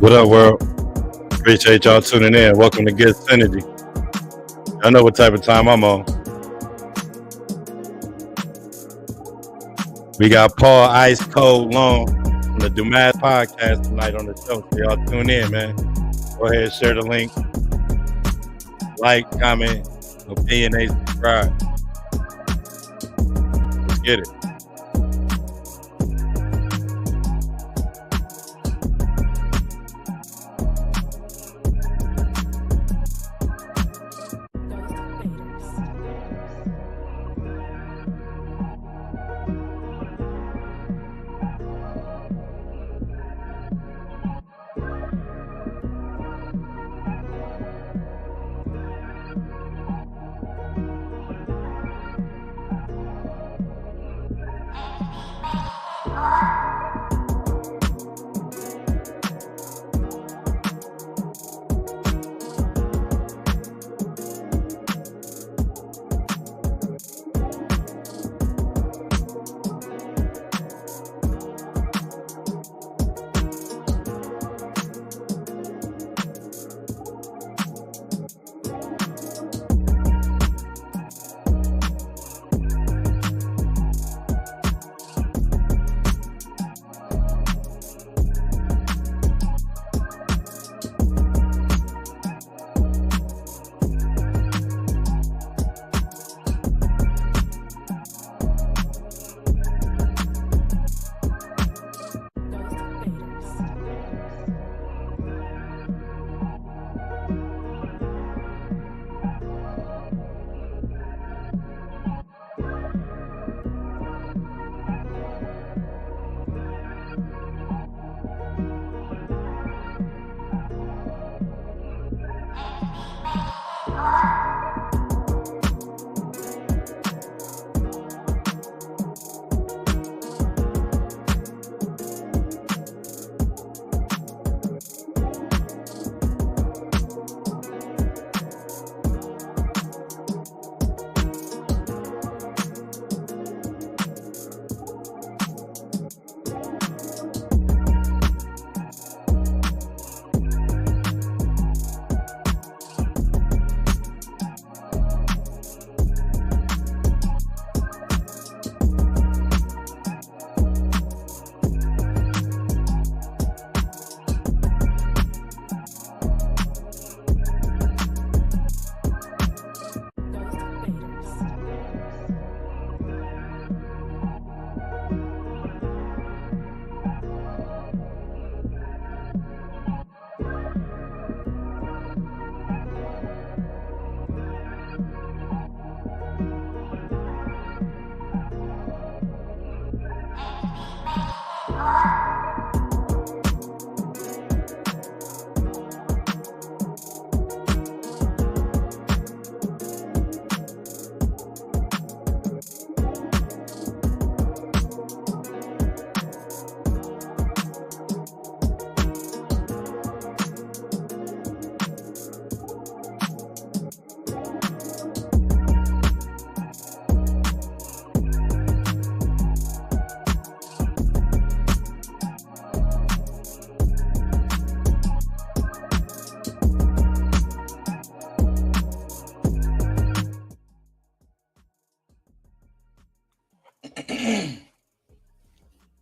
What up, world? Appreciate y'all tuning in. Welcome to Good Synergy. I know what type of time I'm on. We got Paul Icekold Long from the Dummast podcast tonight on the show. So y'all tune in, man. Go ahead and share the link. Like, comment, opinionate, subscribe. Let's get it.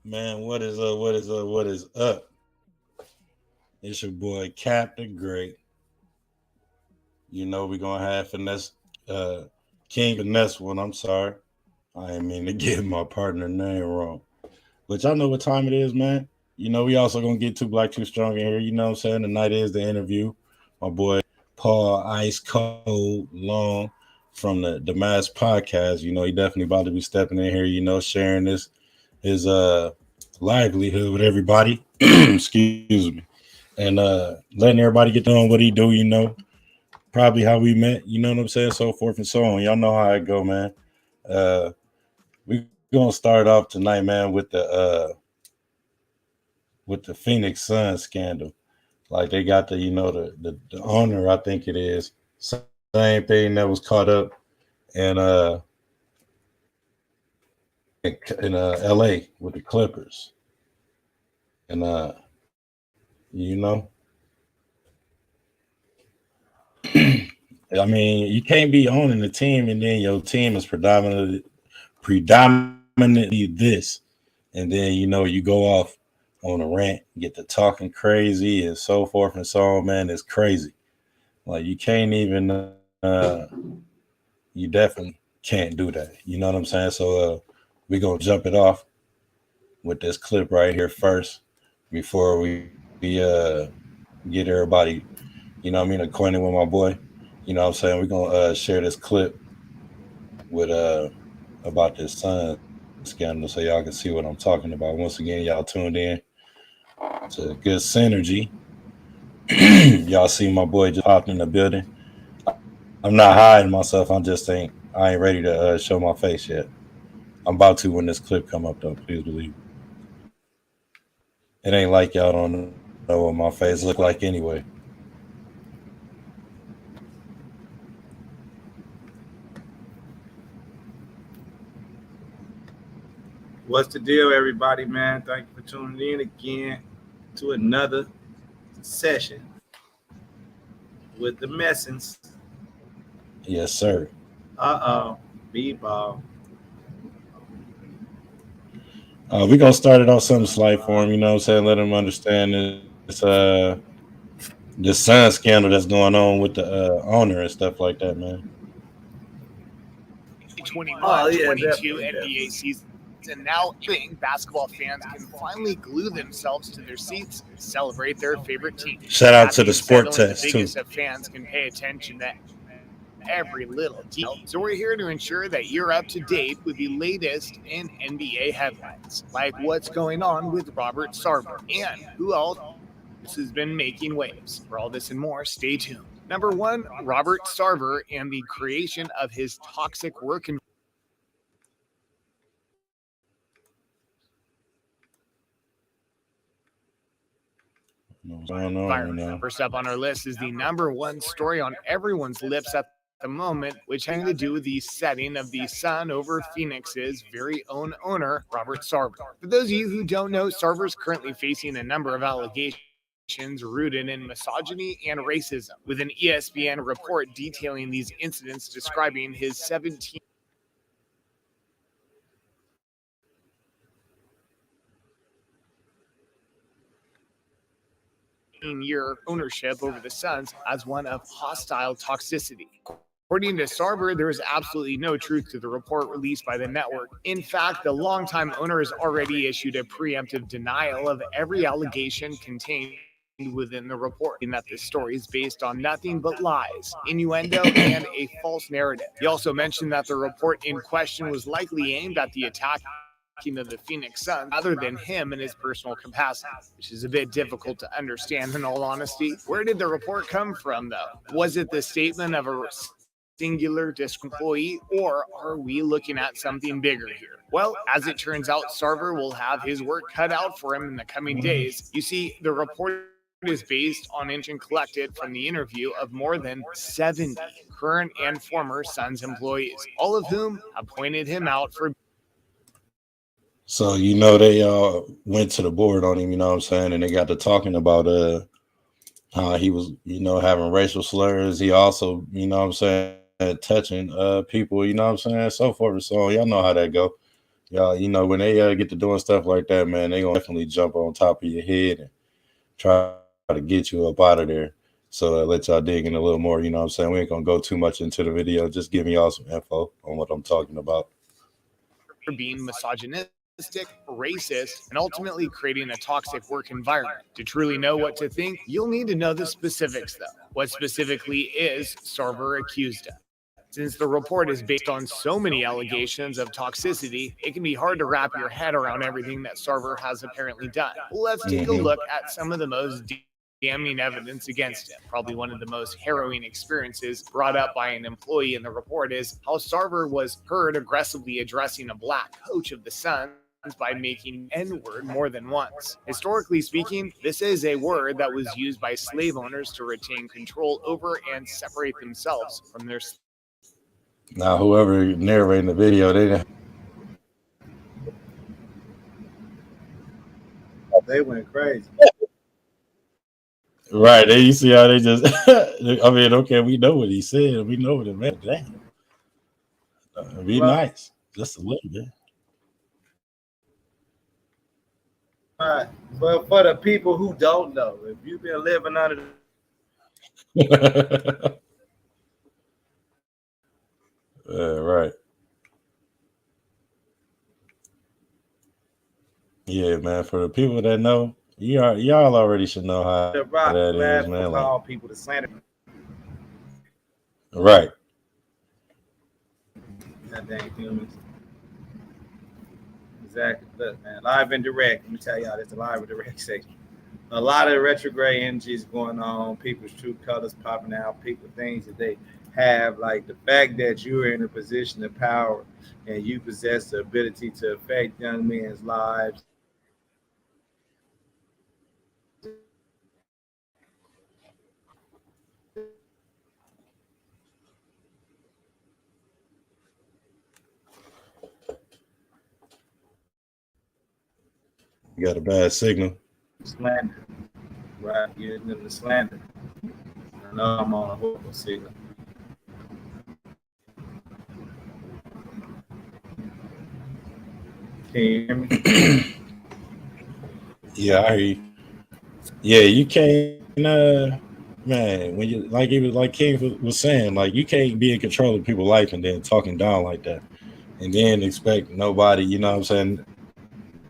Man, what is up? What is up? What is up? It's your boy Captain Great. You know we're gonna have finesse King Finesse one. I'm sorry. I ain't mean to get my partner name wrong. But y'all know what time it is, man. You know, we also gonna get Too Black Too Strong in here. You know what I'm saying? Tonight is the interview. My boy Paul Icekold Long from the Dummast podcast. You know, he definitely about to be stepping in here, you know, sharing his livelihood with everybody. Excuse me. And letting everybody get on what he do, you know. Probably how we met, you know what I'm saying, so forth and so on. Y'all know how it go, man. We gonna start off tonight, man, with the Phoenix Suns scandal. Like they got the owner, I think it is, same thing that was caught up in LA with the Clippers. And You know, I mean, you can't be owning the team and then your team is predominantly this, and then you go off on a rant, get to talking crazy and so forth and so on. Man, it's crazy. Like you can't even. You definitely can't do that. You know what I'm saying? So we gonna jump it off with this clip right here first before we get everybody, acquainted with my boy. You know what I'm saying? We're gonna share this clip with about this sun scandal so y'all can see what I'm talking about. Once again, y'all tuned in to good synergy. Y'all see my boy just popped in the building. I'm not hiding myself. I ain't ready to show my face yet. I'm about to when this clip come up though. Please believe it ain't like y'all don't know what my face look like anyway. What's the deal, everybody, man? Thank you for tuning in again to another session with the Messins. Yes, sir. B-ball. We gonna start it off something slight for him. You know what I'm saying? Let him understand this sun scandal that's going on with the owner and stuff like that, man. 2021-22 Definitely. NBA season now ending, basketball fans can finally glue themselves to their seats to celebrate their favorite team. Shout out That to the means said, sport only the test too. biggest of fans can pay attention to every little detail. So we're here to ensure that you're up to date with the latest in NBA headlines, like what's going on with Robert Sarver and who else has been making waves. For all this and more, stay tuned. Number one, Robert Sarver and the creation of his toxic work What's going on right environment. now? First up on our list is the number one story on everyone's lips at the moment, which having to do with the setting of the sun over Phoenix's very own owner, Robert Sarver. For those of you who don't know, Sarver is currently facing a number of allegations rooted in misogyny and racism, with an ESPN report detailing these incidents describing his 17-year ownership over the Suns as one of hostile toxicity. According to Sarver, there is absolutely no truth to the report released by the network. In fact, the longtime owner has already issued a preemptive denial of every allegation contained within the report, and that the story is based on nothing but lies, innuendo, and a false narrative. He also mentioned that the report in question was likely aimed at the attacking of the Phoenix Suns rather than him in his personal capacity, which is a bit difficult to understand in all honesty. Where did the report come from, though? Was it the statement of a singular employee, or are we looking at something bigger here? Well, as it turns out, Sarver will have his work cut out for him in the coming days. You see, the report is based on information collected from the interview of more than 70 current and former Suns employees, all of whom have pointed him out for So they went to the board on him. You know what I'm saying? And they got to talking about how he was having racial slurs. He also what I'm saying touching people. You know what I'm saying so forth and so on. Y'all know how that go. Y'all when they get to doing stuff like that, man, they gonna definitely jump on top of your head and try to get you up out of there. So let y'all dig in a little more. You know what I'm saying? We ain't gonna go too much into the video. Just giving y'all some info on what I'm talking about. being misogynistic, racist, and ultimately creating a toxic work environment. To truly know what to think, you'll need to know the specifics, though. What specifically is Sarver accused of? Since the report is based on so many allegations of toxicity, it can be hard to wrap your head around everything that Sarver has apparently done. Let's take a look at some of the most damning evidence against him. Probably one of the most harrowing experiences brought up by an employee in the report is how Sarver was heard aggressively addressing a black coach of the Suns by making N-word more than once. Historically speaking, this is a word that was used by slave owners to retain control over and separate themselves from their Now, whoever narrating the video, they They went crazy. Right. There you see how they just I mean, okay, we know what he said. We know what it meant. Damn. Be Right. nice. Just a little bit. Right. But for the people who don't know, if you've been living under the Right. Yeah, man. For the people that know, y'all already should know how that rock, is, man. laugh Like, for call people to slander right. that dang humans. Exactly. Look, man, live and direct. Let me tell y'all, there's a live and direct section. A lot of retrograde energies going on. People's true colors popping out. People things that they have, like the fact that you're in a position of power and you possess the ability to affect young men's lives. You got a bad signal. Slander, right? Using them to slander. I know I'm on a horrible signal. Can you hear me? Yeah, I hear you. Yeah, you can't man, when you like it was like King was saying, like you can't be in control of people's life and then talking down like that. And then expect nobody, you know what I'm saying,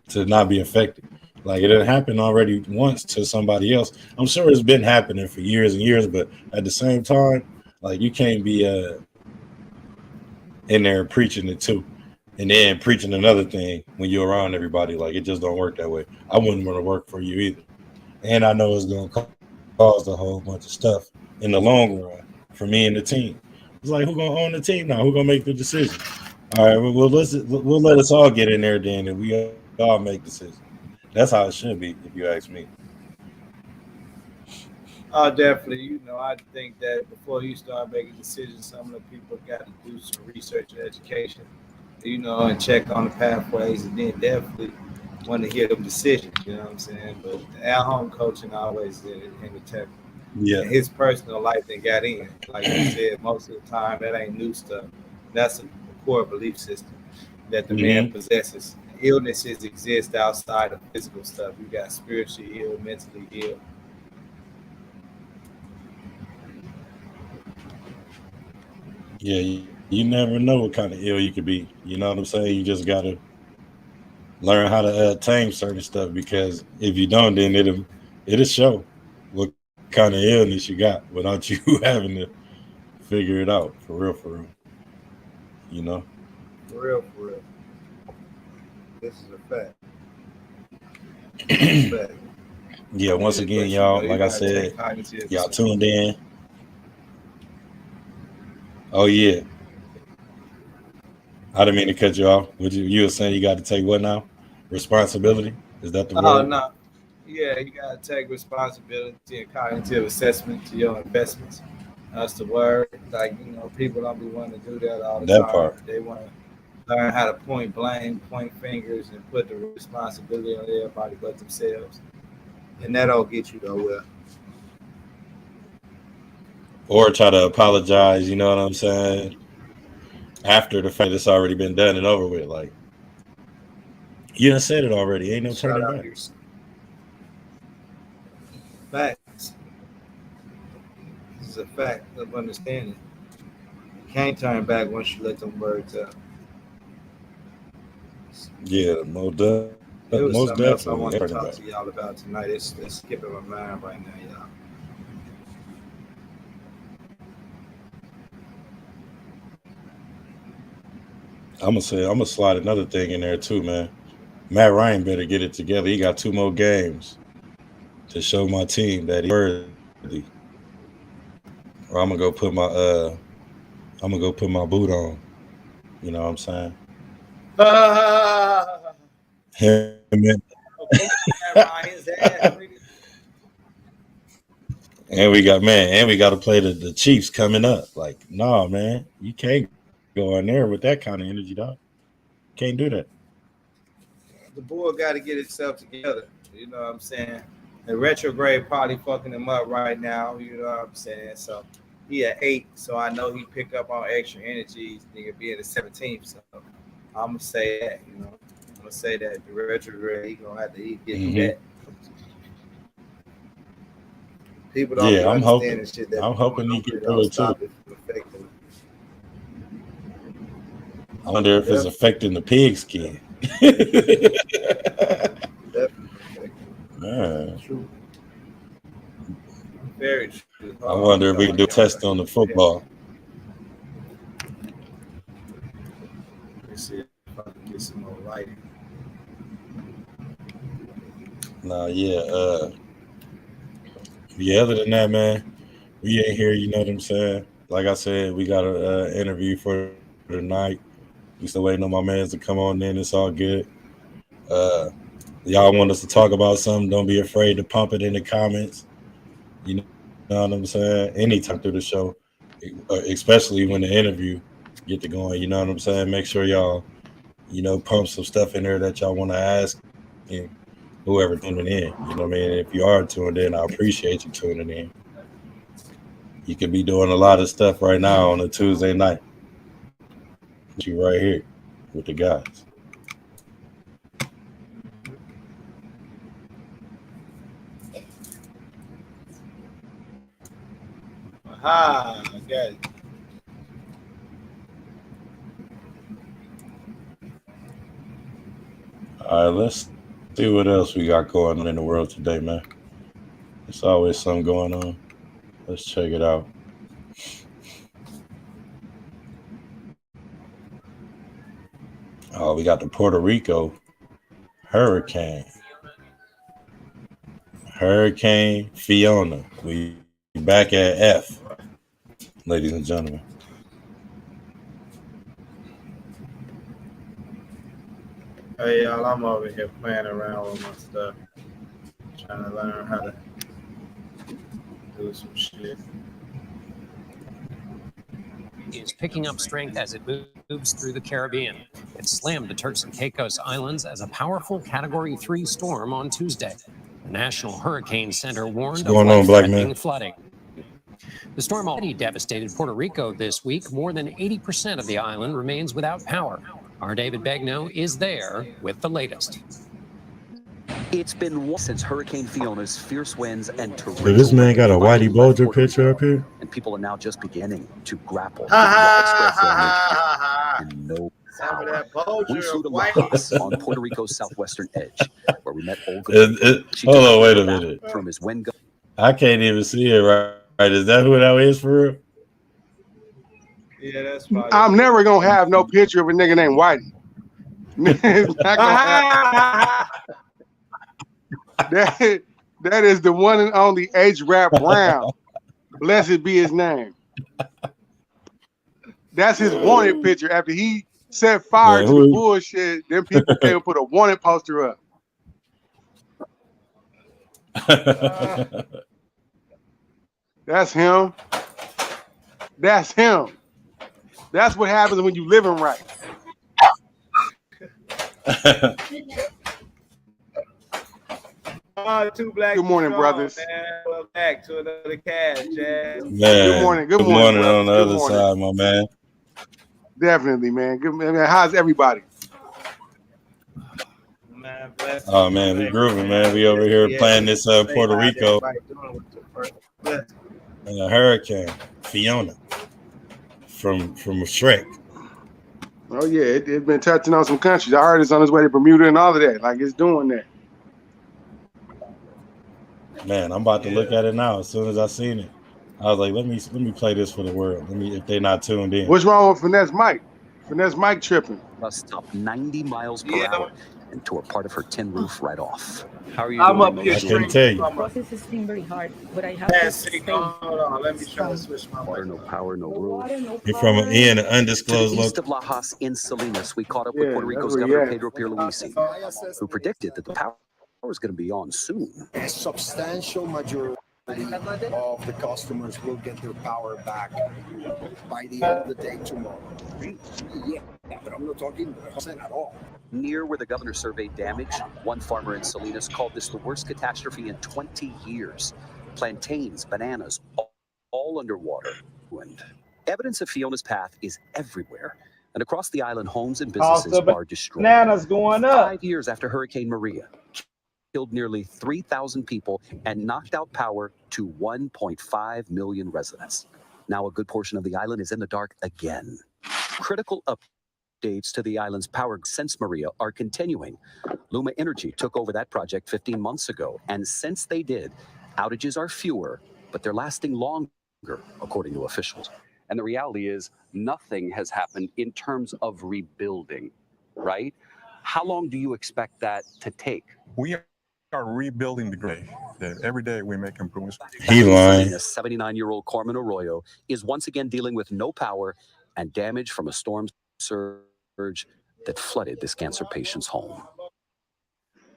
to not be affected. Like it didn't happen already once to somebody else. I'm sure it's been happening for years and years, but at the same time, like you can't be in there preaching it too. And then preaching another thing when you're around everybody. Like it just don't work that way. I wouldn't want to work for you either. And I know it's gonna cause a whole bunch of stuff in the long run for me and the team. It's like who gonna own the team now? Who gonna make the decision? All right, we'll let us all get in there then, and we all make decisions. That's how it should be, if you ask me. Oh, definitely. I think that before you start making decisions, some of the people got to do some research and education, and check on the pathways, and then definitely want to hear them decisions. You know what I'm saying? But at home coaching always in the tech, Yeah, and his personal life then got in. Like you said, most of the time that ain't new stuff. That's a core belief system that the man hmm possesses. Illnesses exist outside of physical stuff. You got spiritually ill, mentally ill. yeah. You never know what kind of ill you could be. You know what I'm saying? You just gotta learn how to tame certain stuff because if you don't, then it'll show what kind of illness you got without you having to figure it out for real. You know? For real, for real. This is a fact. This is a fact. Yeah. Once again, But y'all, you like I gotta said, take cognitive y'all dissonance. tuned in. Oh yeah, I didn't mean to cut you off. Would you were saying you got to take what now? Responsibility? Is that the Oh word? no. Yeah, you gotta take responsibility and cognitive assessment to your investments. That's the word. Like, people don't be wanting to do that all the That time. part. They want to learn how to point blame, point fingers, and put the responsibility on everybody but themselves. And that don't get you nowhere. Or try to apologize, you know what I'm saying? After the fact it's already been done and over with. Like, you done said it already. Ain't no Shout turning out back. your facts. This is a fact of understanding. You can't turn back once you let them words out. Yeah, most It was something definitely. else Ain't I no want to turning talk back. to y'all about tonight. It's skipping my mind right now, y'all. I'm gonna slide another thing in there too, man. Matt Ryan better get it together. He got 2 more games to show my team that he's worthy. Or I'm gonna go put my boot on. You know what I'm saying? Ah, Him and, whooping that Ryan's ass, nigga. and we got to play the Chiefs coming up. Like, nah, man, you can't go in there with that kind of energy, dog. Can't do that. The boy got to get himself together. You know what I'm saying? The retrograde probably fucking him up right now. You know what I'm saying? So he at 8, so I know he pick up on extra energies. Nigga be in the 17th, so I'm gonna say that. You know, I'm gonna say that the retrograde he gonna have to get through that. People don't Yeah, I'm understand hoping. the shit that I'm be going hoping he on. get It through don't it too. stop it from affecting. I wonder if it's Yep, affecting the pigskin. definitely affecting. Man, True, very true. I Hold on, let me wonder if we talk can to do a y'all. test on the football. Let me see if I can get some more lighting. Nah, yeah, yeah. Other than that, man, we ain't here. You know what I'm saying? Like I said, we got a interview for tonight. We still waiting on my mans to come on in. It's all good. Uh, y'all want us to talk about something? Don't be afraid to pump it in the comments. You know what I'm saying? Anytime through the show, especially when the interview get to going. You know what I'm saying? Make sure y'all, pump some stuff in there that y'all want to ask and whoever tuning in. You know what I mean? If you are tuned in, I appreciate you tuning in. You could be doing a lot of stuff right now on a Tuesday night. But you right here with the guys. Aha, I got it. All right, let's see what else we got going on in the world today, man. There's always something going on. Let's check it out. Oh, we got the Puerto Rico hurricane. Hurricane Fiona. We back at F, ladies and gentlemen. Hey y'all, I'm over here playing around with my stuff, trying to learn how to do some shit. Is picking up strength as it moves through the Caribbean. It slammed the Turks and Caicos Islands as a powerful Category 3 storm on Tuesday. The National Hurricane Center warned of life-threatening flooding. The storm already devastated Puerto Rico this week. More than 80% of the island remains without power. Our David Begnaud is there with the latest. It's been since Hurricane Fiona's fierce winds and torrential So this man got a finally Whitey left Bulger Puerto picture Rico, up here. and people are now just beginning to grapple with Ha ha widespread ha damage ha ha! and no Some of power. that We Bulger flew of to white. Lajas on Puerto Rico's southwestern edge, where we met Olga. She Hold took on, us wait through a her minute. back from his wind gun. I can't even see it right. Is that who that is for real? Yeah, that's probably. I'm never gonna have no picture of a nigga named Whitey. It's not gonna happen. That is the one and only H. Rap Brown. Blessed be his name. That's his wanted picture. After he set fire Man, to the bullshit, then people came and put a wanted poster up. That's him. That's him. That's what happens when you living right. Two black. Good morning, strong, brothers. Man. Welcome back to another cast, Jazz. Man, Good morning. Good morning, brothers. on the Good other morning. side, my man. Definitely, man. Good man. How's everybody? Man, bless Oh man, we grooving, man. We over here playing this Puerto Rico hurricane Fiona from Shrek. Oh yeah, it's been touching on some countries. I heard it's on its way to Bermuda and all of that. Like it's doing that. Man, I'm about to look at it now. As soon as I seen it, I was like, let me play this for the world. Let me, if they're not tuned in. What's wrong with Finesse Mike? Finesse Mike tripping. Bus stopped 90 miles per hour and tore part of her tin roof right off. How are you I'm doing? up here. I couldn't tell you. The process has been very hard, but I have to stay. Hold on, let me try to switch my Water, no power, no roof. You're from an To undisclosed the east location. of Lajas in Salinas, we caught up with Yeah, Puerto Rico's that's where Governor he at. Pedro Pierluisi, who predicted that the power was going to be on soon. A substantial majority. of the customers will get their power back by the end of the day tomorrow. Yeah, but I'm not talking 100% at all. Near where the governor surveyed damage, one farmer in Salinas called this the worst catastrophe in 20 years. Plantains, bananas, all underwater. And evidence of Fiona's path is everywhere. And across the island, homes and businesses are destroyed. Bananas going up. 5 years after Hurricane Maria killed nearly 3,000 people and knocked out power to 1.5 million residents. Now a good portion of the island is in the dark again. Critical updates to the island's power since Maria are continuing. Luma Energy took over that project 15 months ago, and since they did, outages are fewer, but they're lasting longer, according to officials. And the reality is, nothing has happened in terms of rebuilding, right? How long do you expect that to take? We are rebuilding the grid. Every day we make improvements. He lying. 79-year-old Carmen Arroyo is once again dealing with no power and damage from a storm surge that flooded this cancer patient's home.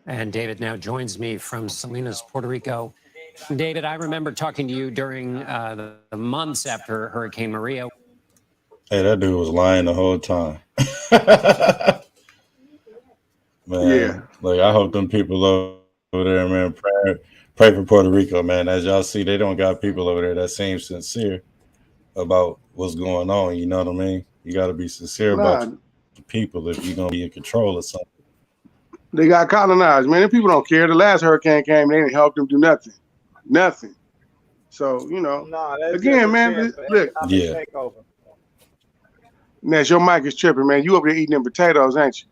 And David now joins me from Salinas, Puerto Rico. David, I remember talking to you during the months after Hurricane Maria. Hey, that dude was lying the whole time. Man, Yeah. like I hope them people over there, man, pray for Puerto Rico, man. As y'all see, they don't got people over there that seem sincere about what's going on. You know what I mean? You got to be sincere about the people if you're gonna be in control of something. They got colonized, man. Them people don't care. The last hurricane came, they didn't help them do nothing. Nothing. So, you know, again, man, look. Yeah. Ness, your mic is tripping, man. You over there eating them potatoes, ain't you?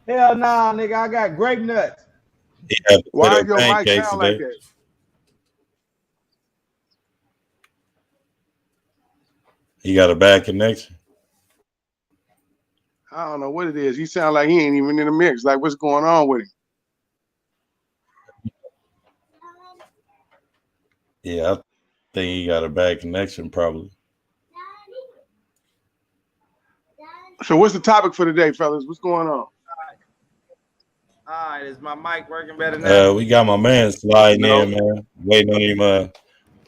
Hell nah, nigga. I got grape nuts. Yeah, why your mic sound like that? He got a bad connection. I don't know what it is. He sound like he ain't even in the mix. Like, what's going on with him? Yeah, I think he got a bad connection, probably. So what's the topic for today, fellas? What's going on? All right, is my mic working better now? We got my man sliding in, man.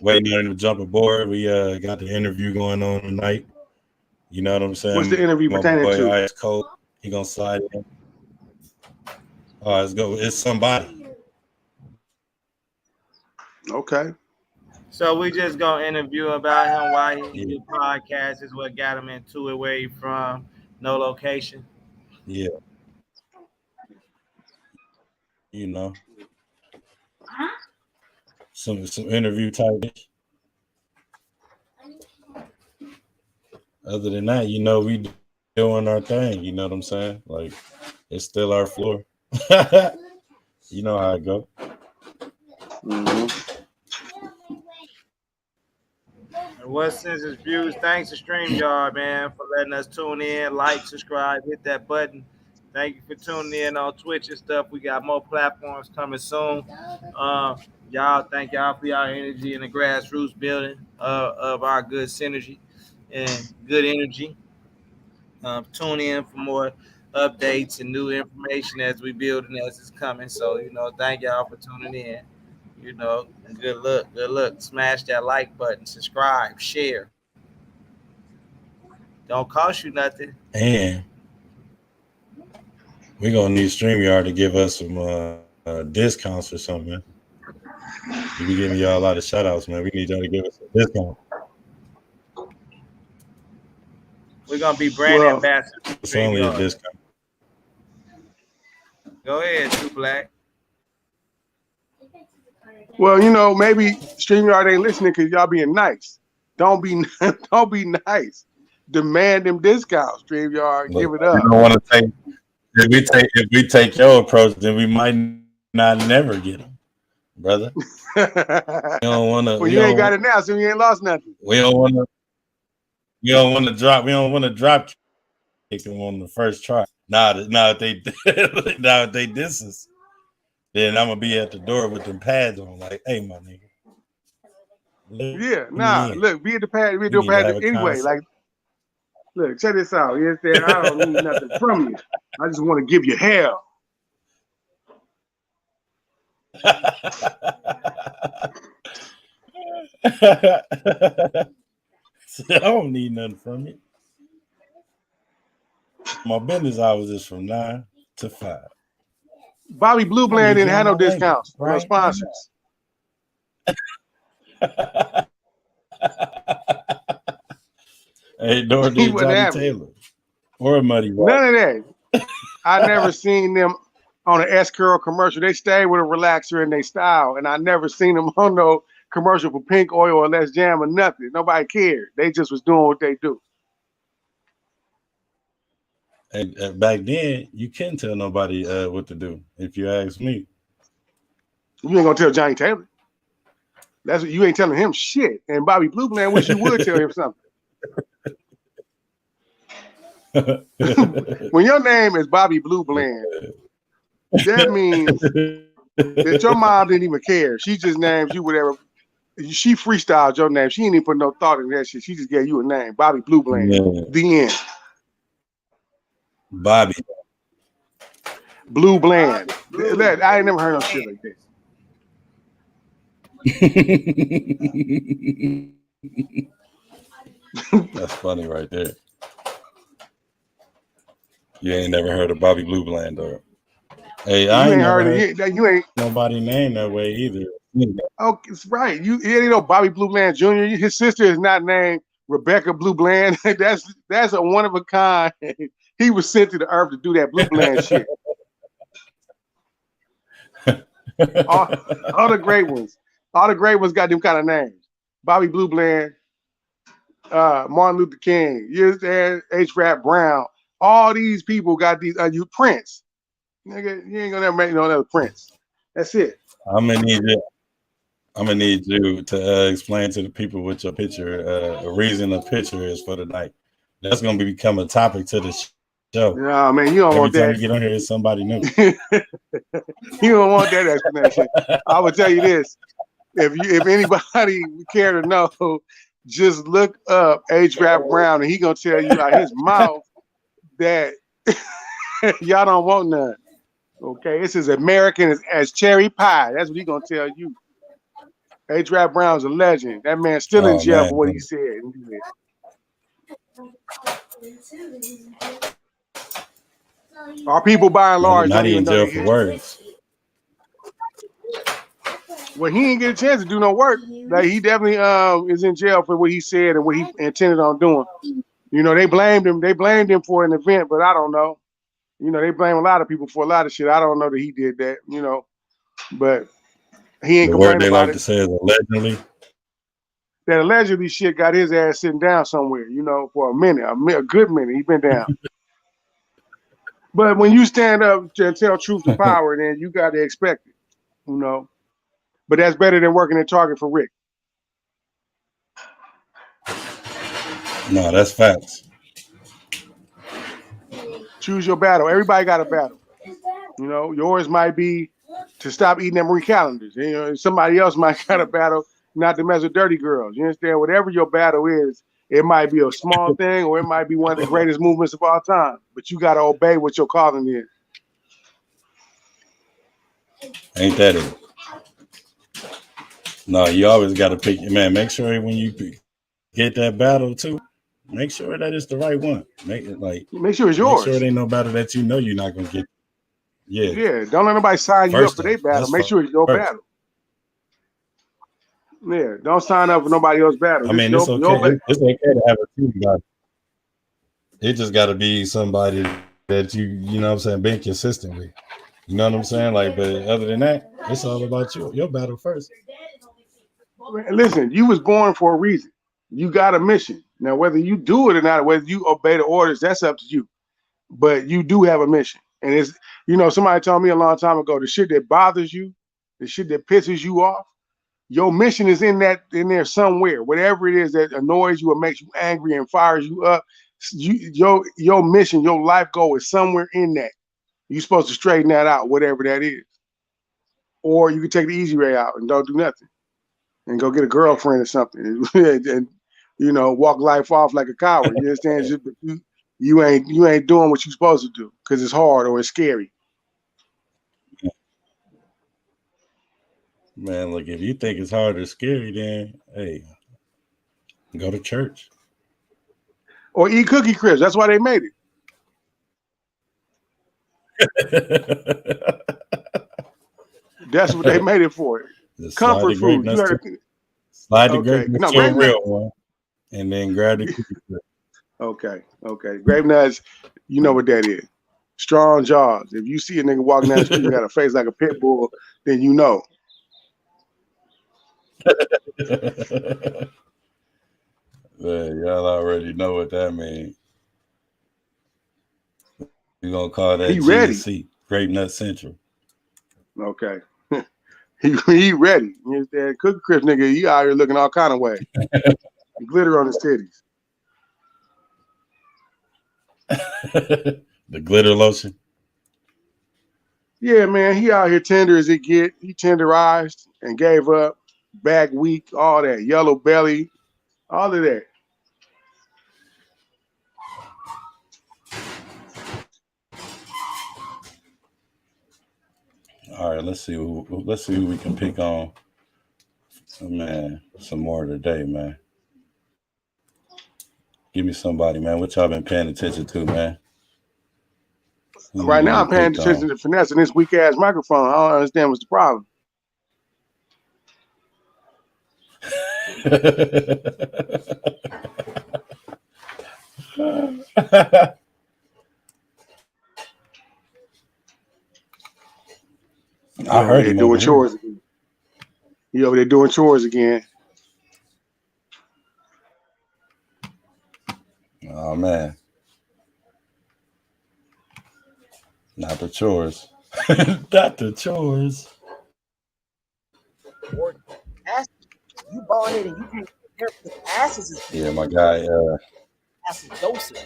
Waiting on him to jump aboard. We got the interview going on tonight. You know what I'm saying? What's the interview pertaining to? Icekold. He gonna slide in. Let's go. It's somebody. Okay. So we just gonna interview about him, why he do podcasts, is what got him into it, where he from, no location. Yeah. You know. Some interview type. Other than that, you know, we doing our thing. You know what I'm saying? Like, it's still our floor. You know how it go. Mm-hmm. And what Census Views, thanks to StreamYard, man, for letting us tune in, like, subscribe, hit that button. Thank you for tuning in on Twitch and stuff. We got more platforms coming soon. Y'all, thank y'all for y'all energy in the grassroots building of our good synergy and good energy. Tune in for more updates and new information as we build and as it's coming. So, you know, thank y'all for tuning in. You know, and good luck. Smash that like button, subscribe, share. Don't cost you nothing. And we're gonna need StreamYard to give us some discounts or something, man. We be giving y'all a lot of shout outs, man. We need y'all to give us a discount. We're gonna be brand ambassadors. It's only a discount. Go ahead, Too Black. Well, you know, maybe StreamYard ain't listening because y'all being nice. Don't be nice. Demand them discounts, StreamYard. Look, give it up. You don't want to take. If we take your approach, then we might not never get them, brother. You don't want to. Well, you ain't got it now, so you ain't lost nothing. We don't want to. We don't want to drop. We don't want to drop kick them on the first try. Now if they diss us, then I'm gonna be at the door with them pads on, like, hey, my nigga. Look, be at the pad. We do pads anyway. Like, look, check this out. You understand? I don't need nothing from you. I just want to give you hell. I don't need nothing from you. My business hours is from 9 to 5. Bobby Blue I Bland need didn't you on have no my label, discounts, no right? sponsors. Hey, nor He did wouldn't Johnny have it. Taylor or Muddy Waters. None of that. I never seen them on an S-Curl commercial. They stayed with a relaxer in their style, and I never seen them on no commercial for Pink Oil or Let's Jam or nothing. Nobody cared. They just was doing what they do. And back then, you couldn't tell nobody what to do. If you ask me, You ain't gonna tell Johnny Taylor. That's what you ain't telling him shit. And Bobby Blue Bland wish you would tell him something. When your name is Bobby Blue Bland, that means that your mom didn't even care. She just named you whatever. She freestyled your name. She didn't even put no thought in that shit. She just gave you a name, Bobby Blue Bland. Yeah. The end. Bobby Blue Bland. I ain't never heard no shit like this. That's funny right there. You ain't never heard of Bobby Blue Bland, though. Hey, I ain't never heard you ain't nobody named that way either. Oh, it's right. You know Bobby Blue Bland Jr. His sister is not named Rebecca Blue Bland. that's a one of a kind. He was sent to the earth to do that Blue Bland shit. all the great ones. All the great ones got them kind of names. Bobby Blue Bland, Martin Luther King, H. Rap Brown. All these people got these. You Prince, nigga, you ain't gonna never make no another Prince. That's it. I'm gonna need you to explain to the people what your picture, the reason the picture is for the night. That's gonna become a topic to the show. No, man, you don't Every want time that. you get on here, it's somebody new. You don't want that explanation. I would tell you this: if anybody care to know, just look up H. Rap Brown, and he gonna tell you out his mouth that y'all don't want none. Okay, it's as American as cherry pie. That's what he gonna tell you. H. Rap Brown's a legend. That man's still in jail for what he said. Our people, by and large, Not don't even in know jail they for words. Well, he didn't get a chance to do no work. Like he definitely is in jail for what he said and what he intended on doing. You know, they blamed him. They blamed him for an event, but I don't know. You know, they blame a lot of people for a lot of shit. I don't know that he did that. You know, but he ain't The word complaining they about like it. to say is allegedly. That allegedly shit got his ass sitting down somewhere. You know, for a minute, a good minute, he been down. But when you stand up and tell truth to power, then you got to expect it. You know, but that's better than working at Target for Rick. No, that's facts. Choose your battle. Everybody got a battle. You know, yours might be to stop eating them Marie calendars. You know, somebody else might got a battle not to mess with dirty girls. You understand? Whatever your battle is, it might be a small thing or it might be one of the greatest movements of all time. But you got to obey what your calling is. Ain't that it? No, you always got to pick. Man, make sure when you get that battle too, make sure that it's the right one. Make sure it's yours. Make sure it ain't no battle that you know you're not gonna get. Yeah. Don't let nobody sign you up for their battle. Make sure it's your battle. Yeah. Don't sign up for nobody else's battle. I mean, it's okay. It's okay to have a team battle. It just got to be somebody that you know what I'm saying, being consistent with. You know what I'm saying? Like, but other than that, it's all about your battle first. Listen, you was born for a reason. You got a mission. Now, whether you do it or not, whether you obey the orders, that's up to you. But you do have a mission. And it's, you know, somebody told me a long time ago, the shit that bothers you, the shit that pisses you off, your mission is in there somewhere. Whatever it is that annoys you or makes you angry and fires you up, your mission, your life goal is somewhere in that. You're supposed to straighten that out, whatever that is. Or you can take the easy way out and don't do nothing and go get a girlfriend or something and you know, walk life off like a coward. You understand? You ain't doing what you're supposed to do because it's hard or it's scary. Man, look, if you think it's hard or scary, then hey, go to church. Or eat Cookie Crisp. That's why they made it. That's what they made it for. Just slide Comfort the grape food. You nuts heard to, it. slide the Okay. grape nuts No, to a grape nuts. real one, and then grab the cookie crisp. Okay. Grape nuts, you know what that is. Strong jaws. If you see a nigga walking down the street and got a face like a pit bull, then you know. Man, y'all already know what that means. We're gonna call that He ready. GNC, Grape Nut Central. Okay. he ready. You understand? Cookie Crisp nigga, he out here looking all kind of way. Glitter on his titties. The glitter lotion. Yeah, man, he out here tender as it get. He tenderized and gave up. Back weak, all that. Yellow belly, all of that. All right, let's see who we can pick on. Oh, man, some more today, man. Give me somebody, man. What y'all been paying attention to, man? Right now, I'm paying attention to finesse in this weak ass microphone. I don't understand what's the problem. I heard him doing chores again. He over there doing chores again. Oh man, not the chores. Not the chores. You bald headed and you can't compare the asses is Yeah, my guy. acidosis.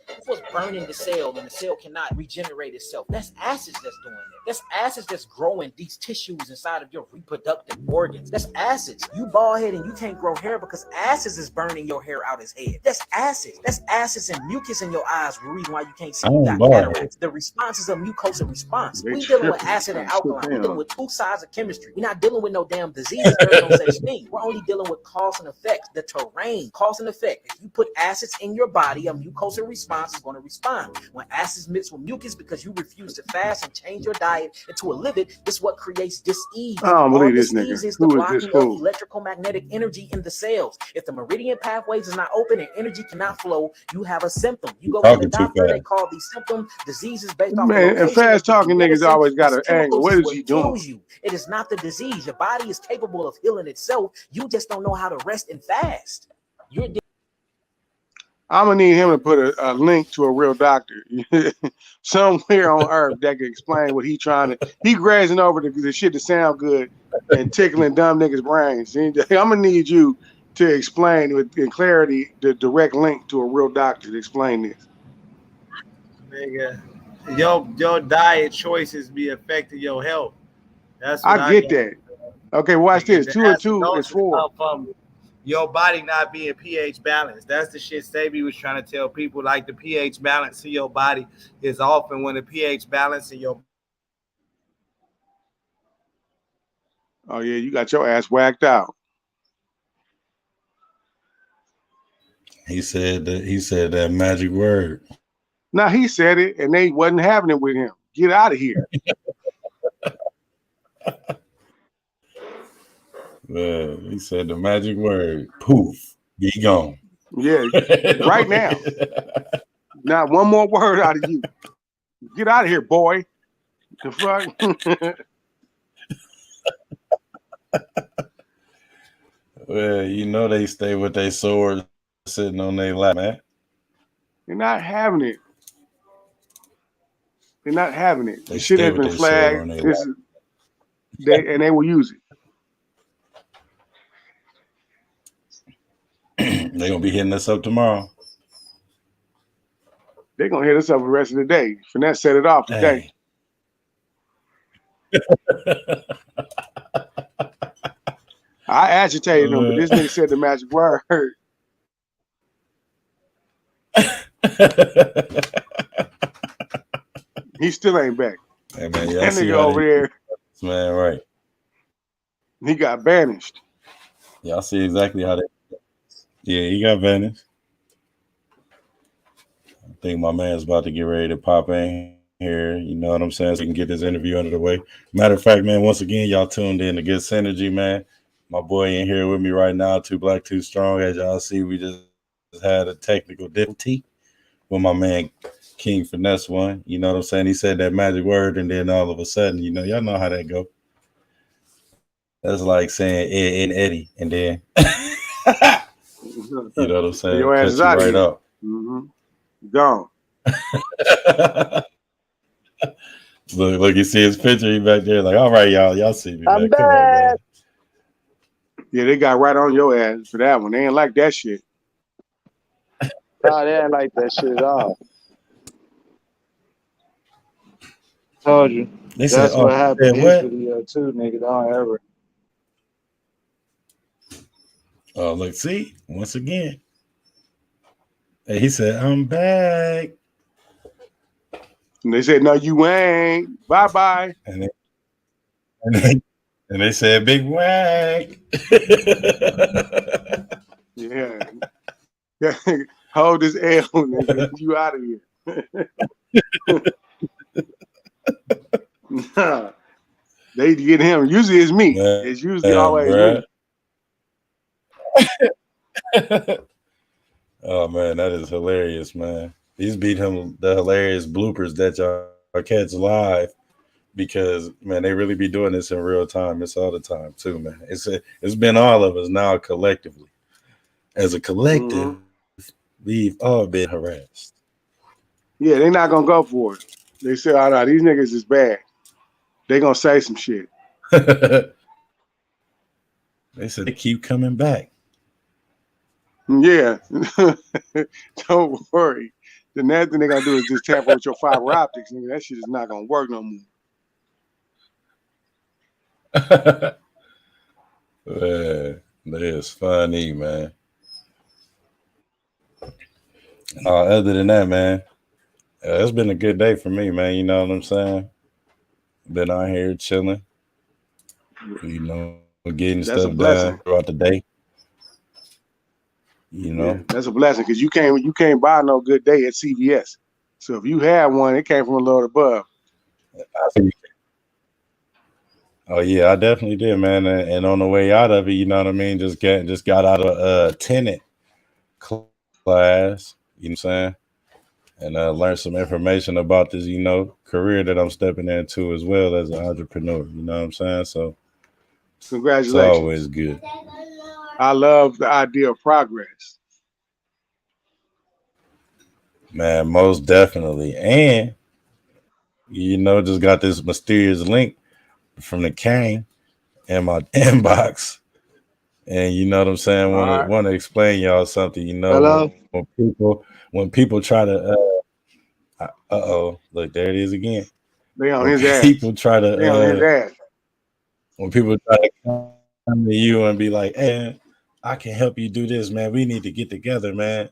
That's what's burning the cell, and the cell cannot regenerate itself. That's acids that's doing it. That's acids that's growing these tissues inside of your reproductive organs. That's acids. You bald head and you can't grow hair because acids is burning your hair out his head. That's acids. That's acids and mucus in your eyes. The reason why you can't see you got cataracts. The response is a mucosa response. We dealing with acid and alkaline. We're dealing with two sides of chemistry. We're not dealing with no damn disease. There's no such thing. We're only dealing with cause and effects. The terrain, cause and effect. If you put acids in your body, a mucosa response is going to respond. When acids mix with mucus because you refuse to fast and change your diet into a lipid, this is what creates dis-ease. I don't believe this dis-ease nigga. is the Who is blocking this of fool? electrical magnetic energy in the cells. If the meridian pathways is not open and energy cannot flow, you have a symptom. You go to the doctor, they call these symptoms diseases based off the Man, and location fast of the talking niggas medicine. always got an These angle. chemicals What is is what he doing? kills you. It is not the disease. Your body is capable of healing itself. You just don't know how to rest and fast. You're I'm gonna need him to put a link to a real doctor somewhere on earth that can explain what he trying to. He grazing over the shit to sound good and tickling dumb niggas' brains. I'm gonna need you to explain in clarity the direct link to a real doctor to explain this. Nigga, your diet choices be affecting your health. That's what I get that. Okay, watch this. 2 and 2 is 4. From your body not being pH balanced. That's the shit Staby was trying to tell people. Like the pH balance in your body is off, and when the pH balance in your Oh yeah, you got your ass whacked out. He said that magic word. Now he said it, and they wasn't having it with him. Get out of here. He said the magic word. Poof. Be gone. Yeah, right now. Not one more word out of you. Get out of here, boy. The fuck? Well, you know they stay with their swords sitting on their lap, man. They're not having it. They're not having it. They The shit stay has with been their sword flagged. on their This lap. is and they will use it. They're gonna be hitting us up tomorrow. They're gonna hit us up the rest of the day. Finesse set it off today. I agitated him, but this nigga said the magic word. He still ain't back. Hey man, that nigga over there. Man, right. He got banished. Y'all see exactly how that. Yeah, he got banished. I think my man's about to get ready to pop in here. You know what I'm saying? So we can get this interview under the way. Matter of fact, man, once again, y'all tuned in to Good Synergy, man. My boy in here with me right now, Too Black, Too Strong. As y'all see, we just had a technical difficulty with my man King Finesse one. You know what I'm saying? He said that magic word, and then all of a sudden, you know, y'all know how that go. That's like saying Ed and Eddie, and then you know what I'm saying? Your ass Cut is you out of right here. up. Gone. Look, you see his picture, he back there, like, all right, y'all see me, I'm man. Come on, man. back. Yeah, they got right on your ass for that one. They ain't like that shit. Oh, they ain't like that shit at all. Told you. They said, That's what happened in his what? video too, nigga. Don't ever. Oh, look, see, once again. Hey, he said, I'm back. And they said, no, you ain't. Bye-bye. And they said, big whack. Yeah. Hold this L, nigga. You out of here. Nah. They get him. Usually it's me. Man, it's usually always me. Oh, man, that is hilarious, man. He's beat him the hilarious bloopers that y'all catch live because, man, they really be doing this in real time. It's all the time, too, man. It's been all of us now collectively. As a collective, we've all been harassed. Yeah, they're not going to go for it. They say, oh, no, these niggas is bad. They going to say some shit. They said they keep coming back. Yeah. Don't worry. The next thing they're going to do is just tamper with your fiber optics. Nigga, that shit is not going to work no more. Man, that is funny, man. Other than that, man, it's been a good day for me, man. You know what I'm saying? Been out here chilling, you know, getting stuff done throughout the day. You know, yeah, that's a blessing because you can't buy no good day at CVS. So if you had one, it came from the Lord above. Oh yeah, I definitely did, man. And on the way out of it, you know what I mean, just got out of a tenant class. You know what I'm saying? And learn some information about this, you know, career that I'm stepping into as well as an entrepreneur. You know what I'm saying? So, congratulations. It's always good. I love the idea of progress. Man, most definitely. And, you know, just got this mysterious link from the King in my inbox. And you know what I'm saying? Want to explain y'all something, you know. Hello? When people try to look, there it is again. They on when his ass. People try to they on his ass. When people try to come to you and be like, hey, I can help you do this, man. We need to get together, man.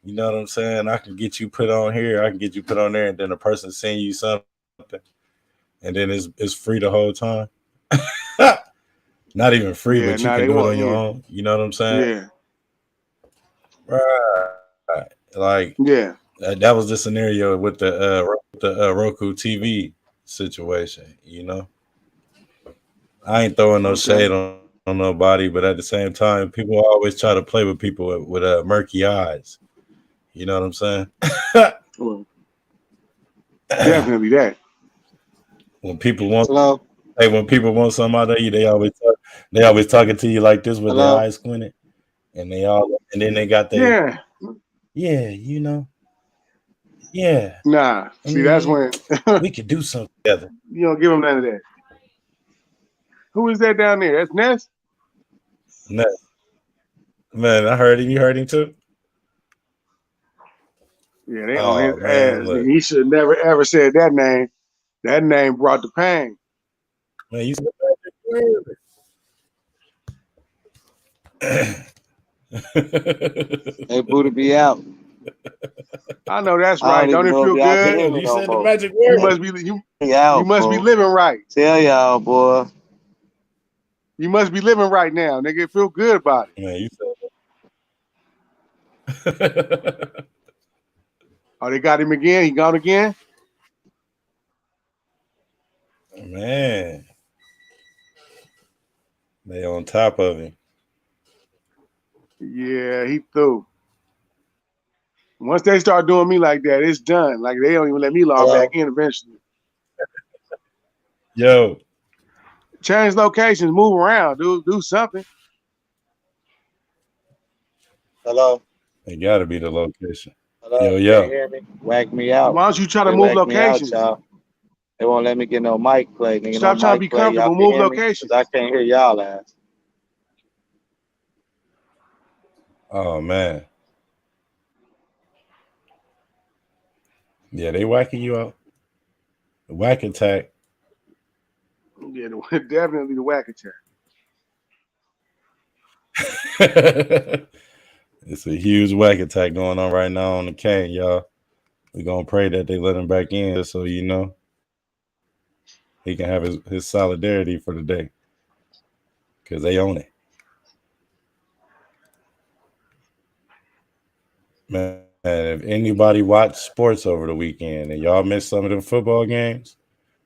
You know what I'm saying? I can get you put on here, I can get you put on there, and then the person send you something, and then it's free the whole time. Not even free, but you can do it on your own. You know what I'm saying? Yeah. Right. Like, yeah. That was the scenario with the Roku TV situation. You know, I ain't throwing no shade on nobody, but at the same time, people always try to play with people with murky eyes. You know what I'm saying? Well, definitely that. When people want, when people want something out of you, they always talking to you like this with their eyes squinted, and then they got their you know. Yeah. Nah. See, that's when we could do something together. You don't give them none of that. Who is that down there? That's Ness? Ness. Man, I heard him. You heard him too? Yeah, they on his ass. Look. He should never ever said that name. That name brought the pain. Man, you Hey, Buddha be out. I know that's right. Don't it feel good? You said the magic word. You must be living right. Tell y'all, boy. You must be living right now, nigga. Feel good about it. Man, you said Oh, they got him again. He gone again. man, they on top of him. Yeah, he threw. Once they start doing me like that, it's done. Like they don't even let me log back in eventually. Yo, Change locations, move around, do something. Hello? it got to be the location. Hello? Yo, Can you yo. hear me? Whack me out. Why don't you try to They move whack me out, locations? y'all. They won't let me get no mic play. Nigga, no Stop trying to mic be play. Y'all comfortable. can Move hear me? locations. Because I can't hear y'all ass. Oh man. Yeah, they whacking you out. The whack attack. Yeah, definitely the whack attack. It's a huge whack attack going on right now on the Kane, y'all. We're gonna pray that they let him back in just so you know he can have his solidarity for the day. Cause they own it. Man, if anybody watched sports over the weekend and y'all missed some of them football games,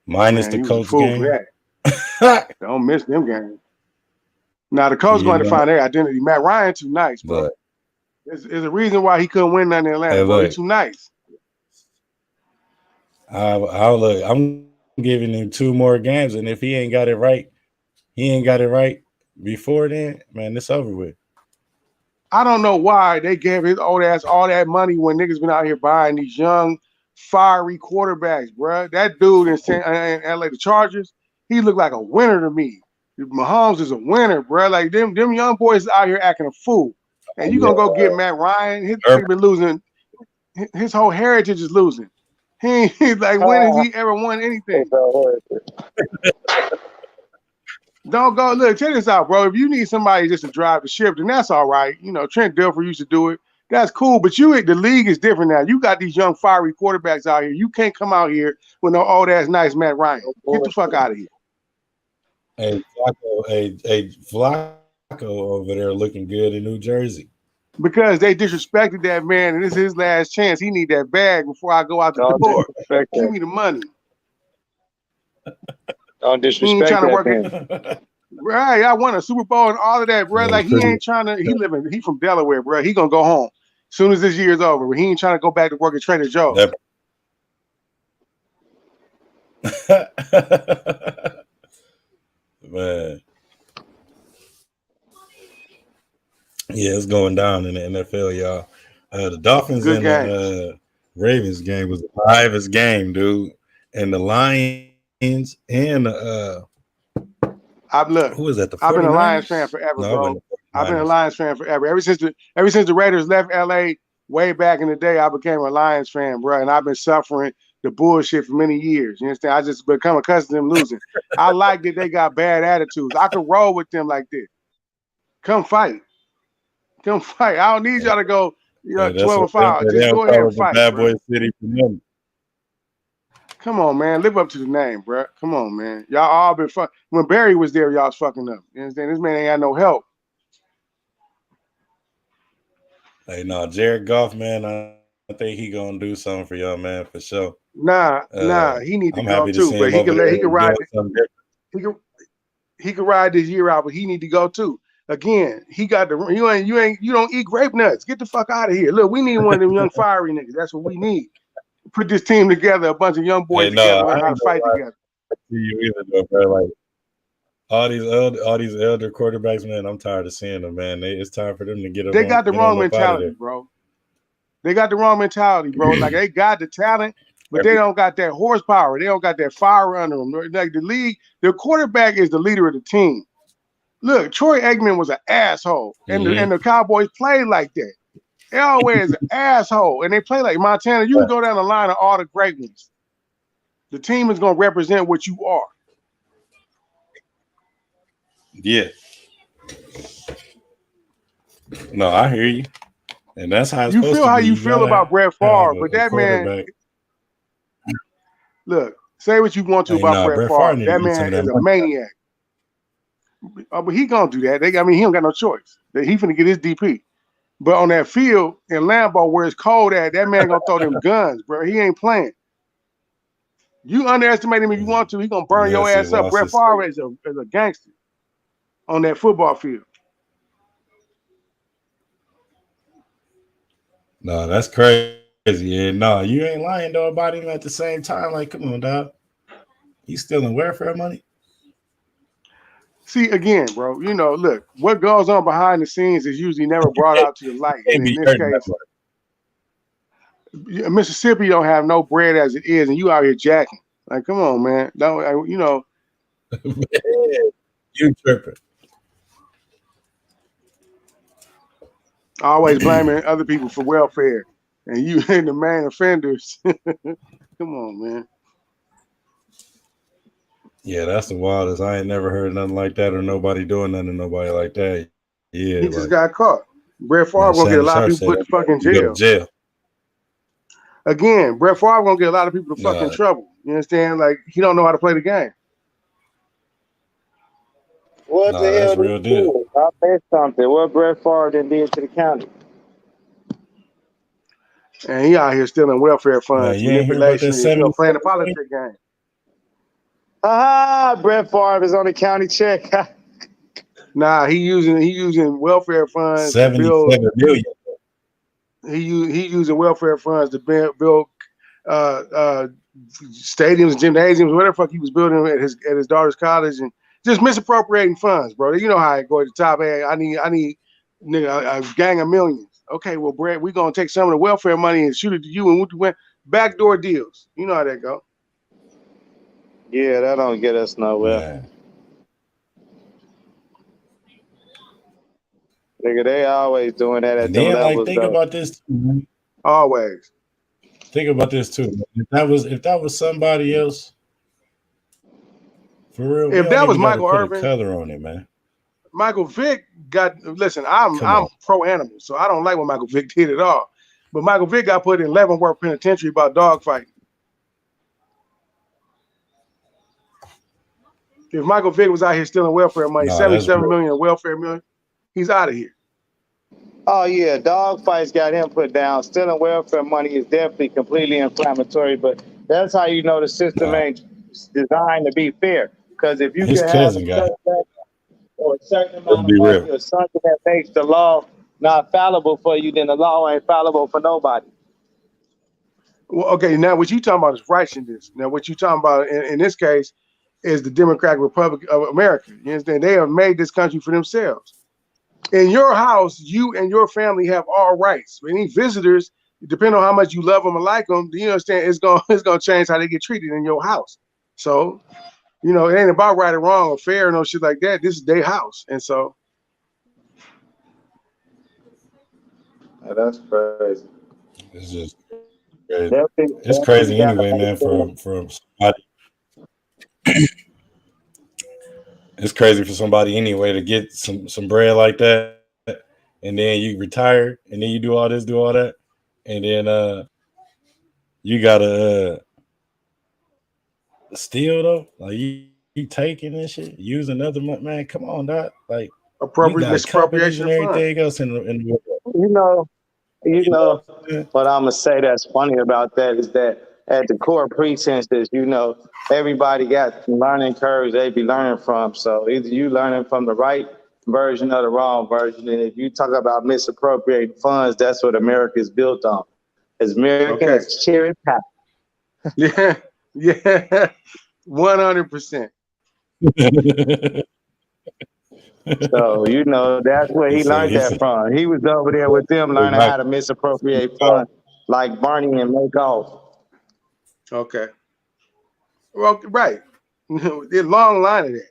minus Man, the he was a Colts fool for game. that. Don't miss them games. Now the coach going to find their identity. Matt Ryan too nice, bro. Look, There's a reason why he couldn't win nothing in Atlanta, hey, bro. look, He's too nice. I'm giving him 2 more games, and if he ain't got it right before then, man, it's over with. I don't know why they gave his old ass all that money when niggas been out here buying these young, fiery quarterbacks, bro. That dude in LA, the Chargers, he looked like a winner to me. Mahomes is a winner, bro. Like them young boys out here acting a fool. And you gonna go get Matt Ryan? His been losing. His whole heritage is losing. He's like, when has he ever won anything? Don't go. Look, check this out, bro. If you need somebody just to drive the ship, then that's all right. You know, Trent Dilfer used to do it. That's cool. But the league is different now. You got these young, fiery quarterbacks out here. You can't come out here with no old ass nice Matt Ryan. Get the fuck out of here. Hey, Flacco over there looking good in New Jersey. Because they disrespected that man, and this is his last chance. He need that bag before I go out the door. Give me the money. Don't disrespect he ain't trying to work it. Right, I won a Super Bowl and all of that, bro. Like he ain't trying to. He from Delaware, bro. He gonna go home as soon as this year's over. But he ain't trying to go back to work at Trader Joe's. Man, yeah, it's going down in the NFL, y'all. The Dolphins and the Ravens game was the livest game, dude. And the Lions and who was that? I've been a Lions fan forever, bro. I've been a Lions fan forever. Ever since the Raiders left LA way back in the day, I became a Lions fan, bro. And I've been suffering the bullshit for many years. You understand? I just become accustomed to them losing. I like that they got bad attitudes. I can roll with them like this. Come fight. Come fight. I don't need y'all to go, 12-5. Just go ahead and fight. Bad Boy City for them. Come on, man. Live up to the name, bro. Come on, man. Y'all all been fuck. When Barry was there, y'all was fucking up. You understand? This man ain't got no help. Hey, no, Jared Goff, man. I think he gonna do something for y'all, man, for sure. Nah. He need to I'm go happy to too. see But him he can ride. He can ride this year out, but he need to go too. Again, he got the you don't eat grape nuts. Get the fuck out of here. Look, we need one of them young fiery niggas. That's what we need. Put this team together, a bunch of young boys together, learn how to fight together. You either, though, bro. Like all these elder quarterbacks, man. I'm tired of seeing them, man. It's time for them to get. They got the wrong mentality, bro. They got the wrong mentality, bro. Like they got the talent, but they don't got that horsepower. They don't got that fire under them. Like the league, the quarterback is the leader of the team. Look, Troy Aikman was an asshole, and the Cowboys play like that. Elway is an asshole, and they play like Montana. You can go down the line of all the great ones. The team is going to represent what you are. Yeah. No, I hear you, and that's how it's you supposed feel to how be. you feel about Brett Favre, but that man. Look, say what you want to about Brett Favre. That man is a maniac. But he gonna do that. He don't got no choice. He finna get his DP. But on that field in Lambeau where it's cold at, that man gonna throw them guns, bro. He ain't playing. You underestimate him if you want to. He gonna burn your ass up. Brett Favre is a gangster on that football field. No, that's crazy. Yeah, no, you ain't lying though about him at the same time. Like, come on, dog. He's stealing welfare money. See, again, bro, look, what goes on behind the scenes is usually never brought out to the light. And in this case, Mississippi don't have no bread as it is, and you out here jacking. Like, come on, man. Don't you tripping. Always blaming other people for welfare. And you ain't the main offenders. Come on, man. Yeah, that's the wildest. I ain't never heard nothing like that or nobody doing nothing to nobody like that. Yeah, he just got caught. Brett Favre gonna get a lot of people put in fucking jail. Again, Brett Favre gonna get a lot of people to fucking trouble. You understand? Like, he don't know how to play the game. What the hell did he do? I said something. What Brett Favre did to the county? And he out here stealing welfare funds, manipulation, and still playing the politics game. Brett Favre is on the county check. Nah, he using welfare funds. 77 million. He using welfare funds to build stadiums, gymnasiums, whatever the fuck he was building at his daughter's college, and just misappropriating funds, bro. You know how it go at the top. Hey, I need nigga, a gang of millions. Okay, well, Brett, we're gonna take some of the welfare money and shoot it to you, and we went backdoor deals. You know how that go. Yeah, that don't get us nowhere. Nigga, they always doing that at them levels. Think about this too, man. Always. Think about this too. If that was somebody else, for real. If that was Michael Irvin, color on it, man. Michael Vick listen, I'm pro animal, so I don't like what Michael Vick did at all. But Michael Vick got put in Leavenworth Penitentiary about dog fighting. If Michael Vick was out here stealing welfare money, 77 million in welfare money, he's out of here. Oh yeah, dog fights got him put down. Stealing welfare money is definitely completely inflammatory, but that's how you know the system ain't designed to be fair. Because if you can have or a certain amount of money or something that makes the law not fallible for you, then the law ain't fallible for nobody. Well, okay, now what you talking about is righteousness. Now what you talking about in this case is the Democratic Republic of America. You understand? They have made this country for themselves. In your house, you and your family have all rights. Any visitors, depending on how much you love them or like them, you understand it's gonna change how they get treated in your house. So, it ain't about right or wrong or fair or no shit like that. This is their house, and so. That's crazy. It's just crazy. It's crazy anyway, man. For somebody, it's crazy for somebody anyway to get some bread like that, and then you retire, and then you do all that, and then you gotta steal though. Like you taking this shit, use another man. Come on, dog. Like misappropriation and everything else in the You know what I'm gonna say that's funny about that is that at the core pretenses, everybody got learning curves they be learning from. So either you learning from the right version or the wrong version. And if you talk about misappropriating funds, that's what America is built on. As American as cherry pie. Yeah, 100%. So, that's where he learned that from. He was over there with them learning how to misappropriate funds like Barney and Makeoff. Okay. Well, right. There's a long line of that.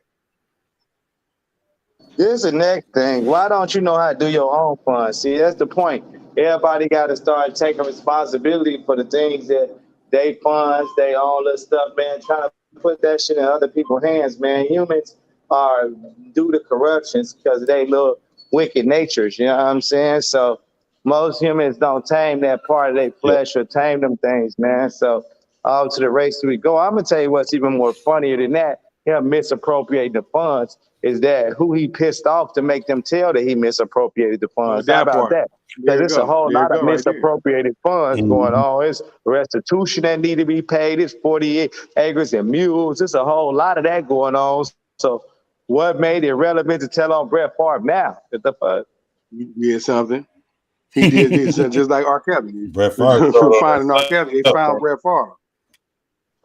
This is the next thing. Why don't you know how to do your own funds? See, that's the point. Everybody got to start taking responsibility for the things that they funds, they all this stuff, man. Trying to put that shit in other people's hands, man. Humans are due to corruptions because of their little wicked natures. You know what I'm saying? So most humans don't tame that part of their flesh or tame them things, man. So all to the race we go. I'm gonna tell you what's even more funnier than that. Him misappropriating the funds is that who he pissed off to make them tell that he misappropriated the funds. How That about part. that? There Because you it's a go. whole There you lot of go right there. misappropriated funds going on. It's restitution that need to be paid. It's 48 acres and mules. It's a whole lot of that going on. So what made it relevant to tell on Brett Favre now? What the fuck? He did something. He did this just like R. Kelly. Brett Favre From finding R. Kelly, they found Brett Favre.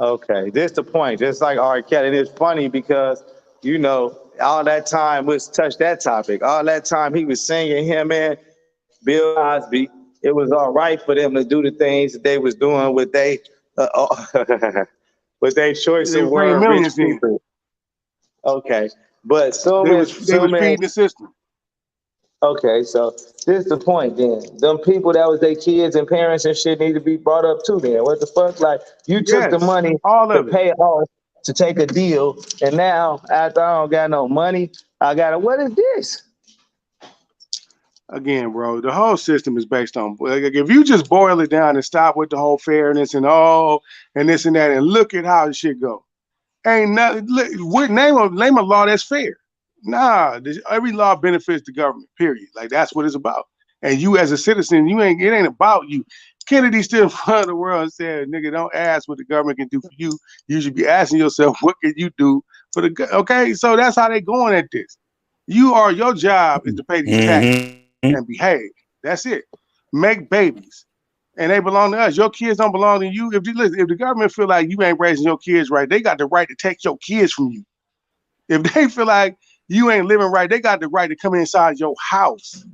Okay, this the point. Just like R. Kelly, and it's funny because you know all that time was touched that topic. All that time he was singing him and Bill Cosby. It was all right for them to do the things that they was doing with they with their choice They of were bringing word, rich millions in. people. Okay, but so They much, was so much. feeding the system. Okay, so this the point then. Them people that was their kids and parents and shit need to be brought up too then. What the fuck? Like you took the Yes, money all to of it. pay it off to take a deal, and now after I don't got no money, I got what is this? Again, bro, the whole system is based on like if you just boil it down and stop with the whole fairness and and this and that and look at how the shit go. Ain't nothing. Name a law that's fair. Nah, every law benefits the government. Period. Like that's what it's about. And you as a citizen, it ain't about you. Kennedy stood in front of the world and said, "Nigga, don't ask what the government can do for you. You should be asking yourself, what can you do for the?" Okay, so that's how they going at this. Your job is to pay these taxes and behave. That's it. Make babies. And they belong to us. Your kids don't belong to you. If the government feel like you ain't raising your kids right, they got the right to take your kids from you. If they feel like you ain't living right, they got the right to come inside your house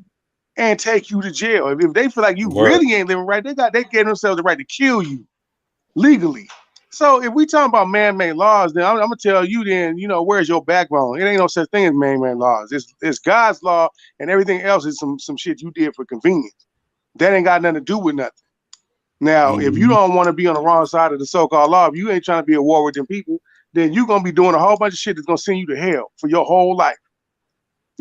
and take you to jail. If they feel like you really ain't living right, they gave themselves the right to kill you legally. So if we talking about man-made laws, then I'm gonna tell you then, where's your backbone? It ain't no such thing as man-made laws. It's God's law, and everything else is some shit you did for convenience. That ain't got nothing to do with nothing. Now, if you don't want to be on the wrong side of the so-called law, if you ain't trying to be at war with them people, then you're going to be doing a whole bunch of shit that's going to send you to hell for your whole life.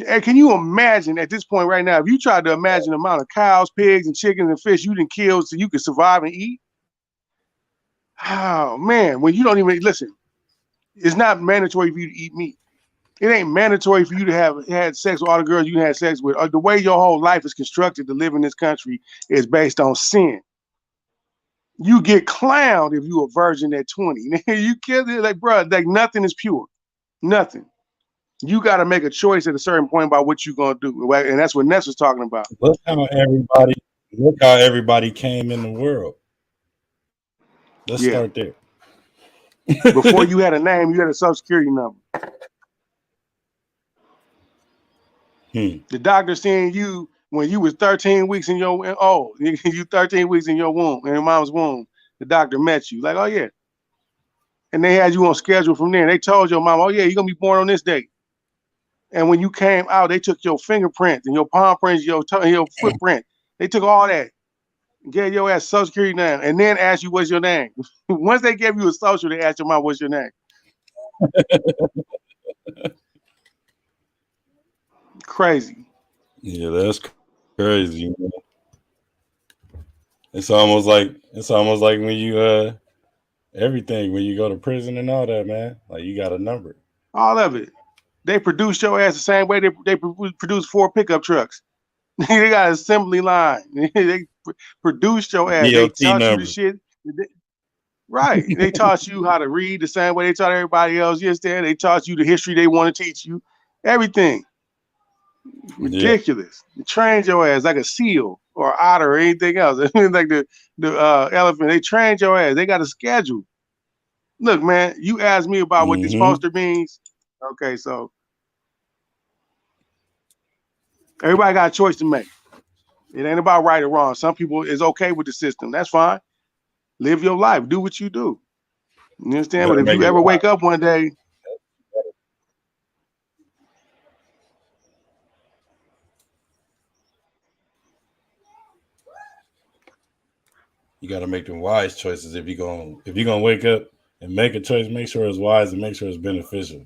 And can you imagine at this point right now, if you tried to imagine the amount of cows, pigs, and chickens and fish you done killed so you could survive and eat? Oh, man, when you don't even, listen, it's not mandatory for you to eat meat. It ain't mandatory for you to have had sex with all the girls you had sex with. The way your whole life is constructed to live in this country is based on sin. You get clowned if you a virgin at 20. You kill it, like, bro, like nothing is pure. Nothing. You got to make a choice at a certain point about what you're going to do. And that's what Ness was talking about. Look how everybody came in the world. Let's start there. Before you had a name, you had a social security number. The doctor seeing you when you was 13 weeks in your you 13 weeks in your womb, in your mom's womb. The doctor met you, like, oh yeah. And they had you on schedule from there. They told your mom, oh yeah, you're gonna be born on this date. And when you came out, they took your fingerprints and your palm prints, your footprint. They took all that, gave your ass social security name, and then asked you what's your name. Once they gave you a social, they asked your mom what's your name. Crazy. Yeah, that's crazy. Man. It's almost like when you everything when you go to prison and all that, man. Like you got a number. All of it. They produced your ass the same way they produced 4 pickup trucks. They got an assembly line. They produced your ass. DOT they taught number. you the shit. Right. They taught you how to read the same way they taught everybody else. Yes, they taught you the history they want to teach you. Everything. Ridiculous. Yeah. They trained your ass like a seal or otter or anything else. Like the elephant. They trained your ass. They got a schedule. Look, man, you asked me about what this poster means. Okay, so everybody got a choice to make. It ain't about right or wrong. Some people is okay with the system. That's fine. Live your life. Do what you do. You understand? But if you ever wake up one day, you got to make them wise choices. If you're gonna wake up and make a choice, make sure it's wise and make sure it's beneficial.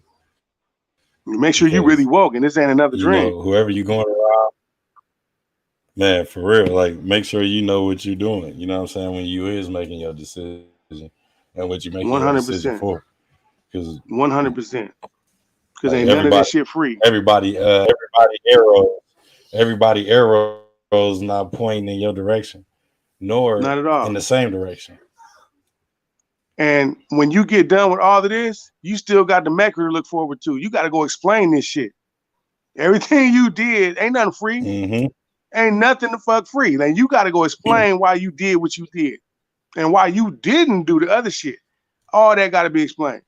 Make sure you really woke and this ain't another dream. Whoever you going around, man, for real, like make sure you know what you're doing. You know what I'm saying? When you is making your decision and what you're making your decision for. 100%. because Like ain't none of this shit free. everybody arrows not pointing in your direction, nor Not at all. in the same direction. And when you get done with all of this, you still got the Mecca to look forward to. You got to go explain this shit. Everything you did ain't nothing free. Mm-hmm. Ain't nothing the fuck free. Like you got to go explain why you did what you did and why you didn't do the other shit. All that got to be explained.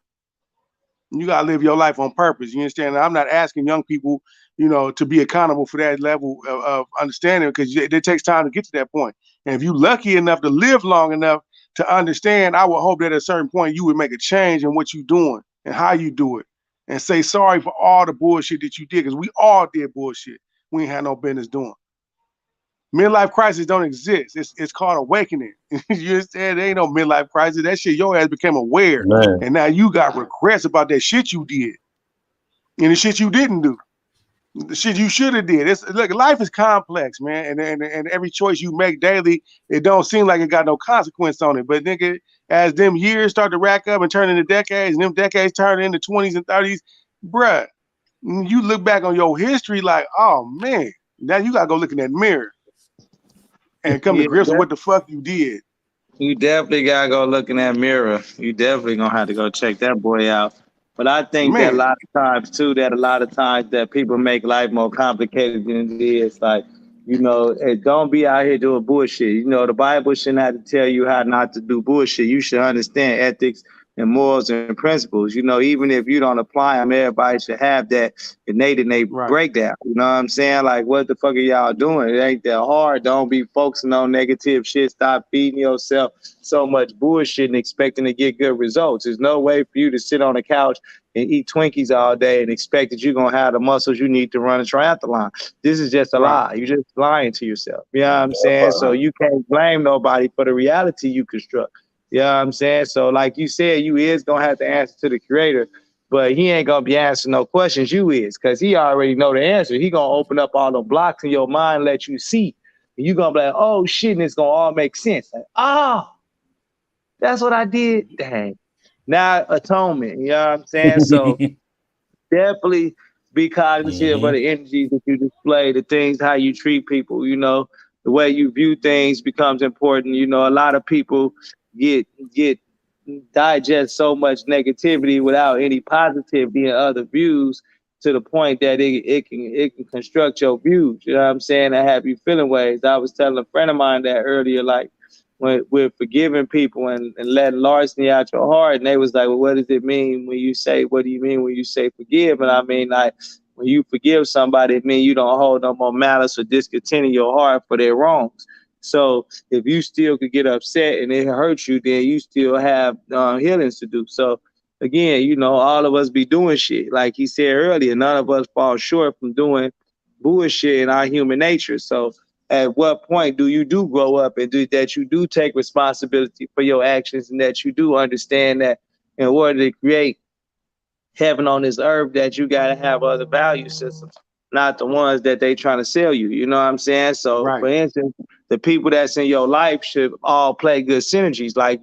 You got to live your life on purpose. You understand? I'm not asking young people, to be accountable for that level of understanding because it takes time to get to that point. And if you're lucky enough to live long enough to understand, I would hope that at a certain point you would make a change in what you're doing and how you do it and say sorry for all the bullshit that you did because we all did bullshit we ain't had no business doing. Midlife crisis don't exist. It's called awakening. You understand? There ain't no midlife crisis. That shit, your ass became aware. Man. And now you got regrets about that shit you did and the shit you didn't do. The shit you should have did. Look, life is complex, man. And every choice you make daily, it don't seem like it got no consequence on it. But nigga, as them years start to rack up and turn into decades, and them decades turn into 20s and 30s, bruh, you look back on your history like, oh man, now you gotta go look in that mirror and come to grips with what the fuck you did. You definitely gotta go look in that mirror. You definitely gonna have to go check that boy out. But I think that a lot of times too, that people make life more complicated than it is. Like, don't be out here doing bullshit. The Bible shouldn't have to tell you how not to do bullshit. You should understand ethics and morals and principles. Even if you don't apply them, everybody should have that innate breakdown. You know what I'm saying? Like, what the fuck are y'all doing? It ain't that hard. Don't be focusing on negative shit. Stop feeding yourself so much bullshit and expecting to get good results. There's no way for you to sit on the couch and eat Twinkies all day and expect that you're going to have the muscles you need to run a triathlon. This is just a lie. You're just lying to yourself. You know what I'm saying? So you can't blame nobody for the reality you construct. You know what I'm saying? So like you said, you is going to have to answer to the creator, but he ain't going to be answering no questions you is because he already know the answer. He going to open up all the blocks in your mind, let you see. And you're going to be like, oh shit, and it's going to all make sense. Like, that's what I did. Dang. Now atonement. You know what I'm saying? So definitely be cognizant of the energies that you display, the things, how you treat people, the way you view things becomes important. A lot of people get digest so much negativity without any positivity and other views to the point that it can construct your views. You know what I'm saying? And have you feeling ways. I was telling a friend of mine that earlier, like when we're forgiving people and letting larceny out your heart, and they was like, well, what does it mean when you say, what do you mean when you say forgive? And I mean, like, when you forgive somebody, it means you don't hold no more malice or discontent in your heart for their wrongs. So if you still could get upset and it hurts you, then you still have healings to do. So again, all of us be doing shit. Like he said earlier, none of us fall short from doing bullshit in our human nature. So at what point do you grow up and that you do take responsibility for your actions and that you do understand that in order to create heaven on this earth, that you got to have other value systems, not the ones that they trying to sell you. You know what I'm saying? So for instance, the people that's in your life should all play good synergies. Like,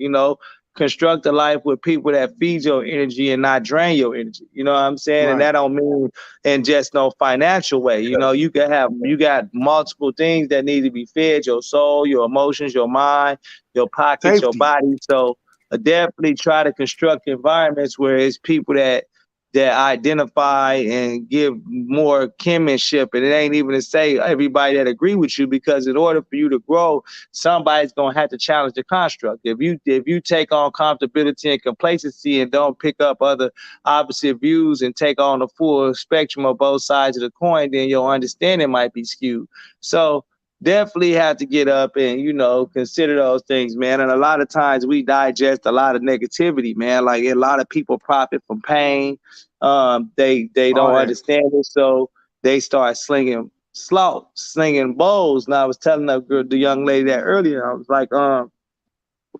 construct a life with people that feed your energy and not drain your energy. You know what I'm saying? And that don't mean in just no financial way. You got multiple things that need to be fed: your soul, your emotions, your mind, your pockets, your body. So definitely try to construct environments where it's people that identify and give more kinship. And it ain't even to say everybody that agree with you, because in order for you to grow, somebody's gonna have to challenge the construct. If you take on comfortability and complacency and don't pick up other opposite views and take on the full spectrum of both sides of the coin, then your understanding might be skewed. So definitely have to get up and, consider those things, man. And a lot of times we digest a lot of negativity, man. Like a lot of people profit from pain. They don't understand it. So they start slinging bows. And I was telling the young lady that earlier, I was like,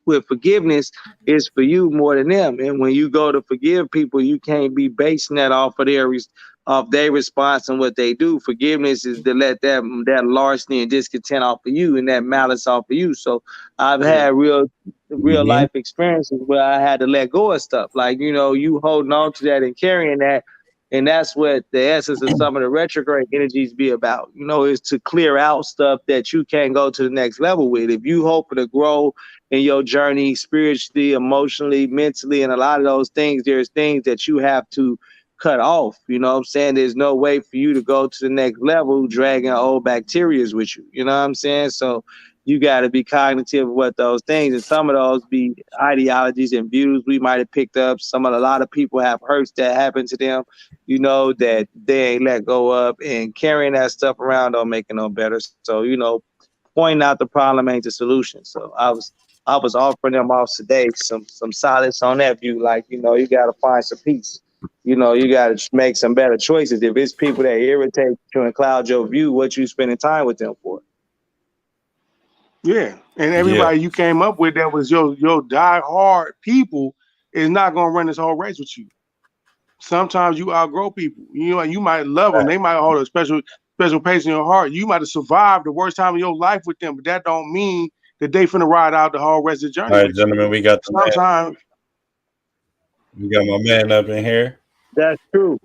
with forgiveness is for you more than them. And when you go to forgive people, you can't be basing that off of their response and what they do. Forgiveness is to let that larceny and discontent off of you and that malice off of you. So I've had real life experiences where I had to let go of stuff. Like, you holding on to that and carrying that And that's what the essence of some of the retrograde energies be about, is to clear out stuff that you can't go to the next level with. If you hope to grow in your journey spiritually, emotionally, mentally, and a lot of those things, there's things that you have to cut off. You know what I'm saying? There's no way for you to go to the next level dragging old bacterias with you. You know what I'm saying? So you got to be cognitive of what those things, and some of those be ideologies and views we might have picked up. A lot of people have hurts that happened to them, that they ain't let go of, and carrying that stuff around don't make it no better. So, pointing out the problem ain't the solution. So I was offering them off today some solace on that view. Like, you got to find some peace. You got to make some better choices. If it's people that irritate you and cloud your view, what you spending time with them for? Yeah, and everybody you came up with that was your die-hard people is not gonna run this whole race with you. Sometimes you outgrow people. You might love them. They might hold a special place in your heart. You might have survived the worst time of your life with them, but that don't mean that they finna ride out the whole rest of the journey. All right, gentlemen, we got sometimes we got my man up in here. That's true.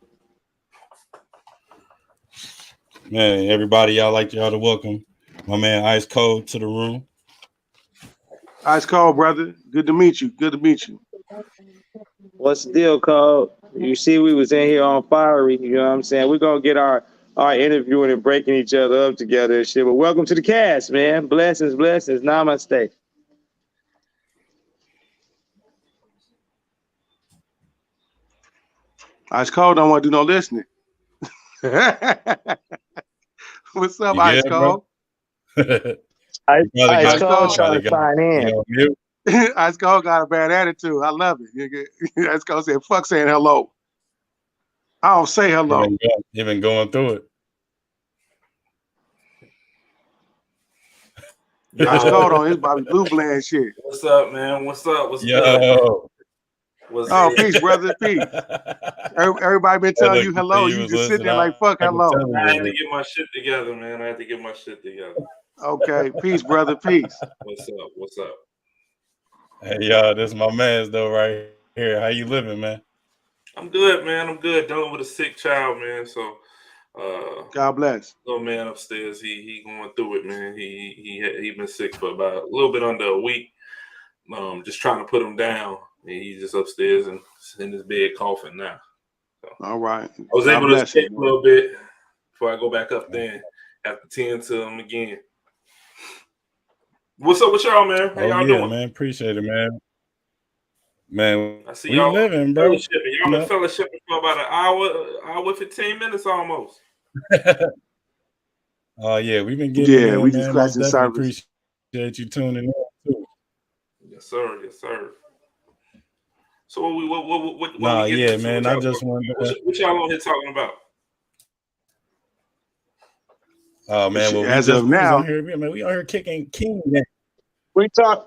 Man, everybody, y'all to welcome my man Icekold to the room. Icekold, brother. Good to meet you. Good to meet you. What's the deal, Cole? You see, we was in here on fiery. You know what I'm saying? We're gonna get our interviewing and breaking each other up together and shit. But welcome to the cast, man. Blessings, blessings. Namaste. Icekold don't want to do no listening. What's up, Icekold? Icekold trying to sign in. Icekold got a bad attitude. I love it. Icekold said, "Fuck saying hello. I don't say hello." You've been going through it. Icekold on his Bobby Blue Bland shit. What's up, man? What's up? What's good? Peace, brother. Peace. Everybody been telling you hello. You just sitting there like, fuck hello. I had to get my shit together, man. I had to get my shit together. Okay. Peace, brother. Peace. What's up? What's up? Hey, y'all, this is my man's though right here. How you living, man? I'm good, man. I'm good. Dealing with a sick child, man. So God bless. Little man upstairs, he going through it, man. He been sick for about a little bit under a week. Just trying to put him down. And he's just upstairs and in his bed coughing now. So, all right. I was able to escape a little bit before I go back up there and have to tend to him again. What's up with y'all, man? How y'all doing? Man, appreciate it, man. Man, I see y'all living, bro. Y'all been fellowshipping for about an hour 15 minutes almost. Oh yeah, we've been getting in, we just scratched the surface. Appreciate you tuning in too. Yes, sir. Yes, sir. So what man. I just wanted what y'all on here talking about? Oh man, well, as of now, we on here kicking King. We talking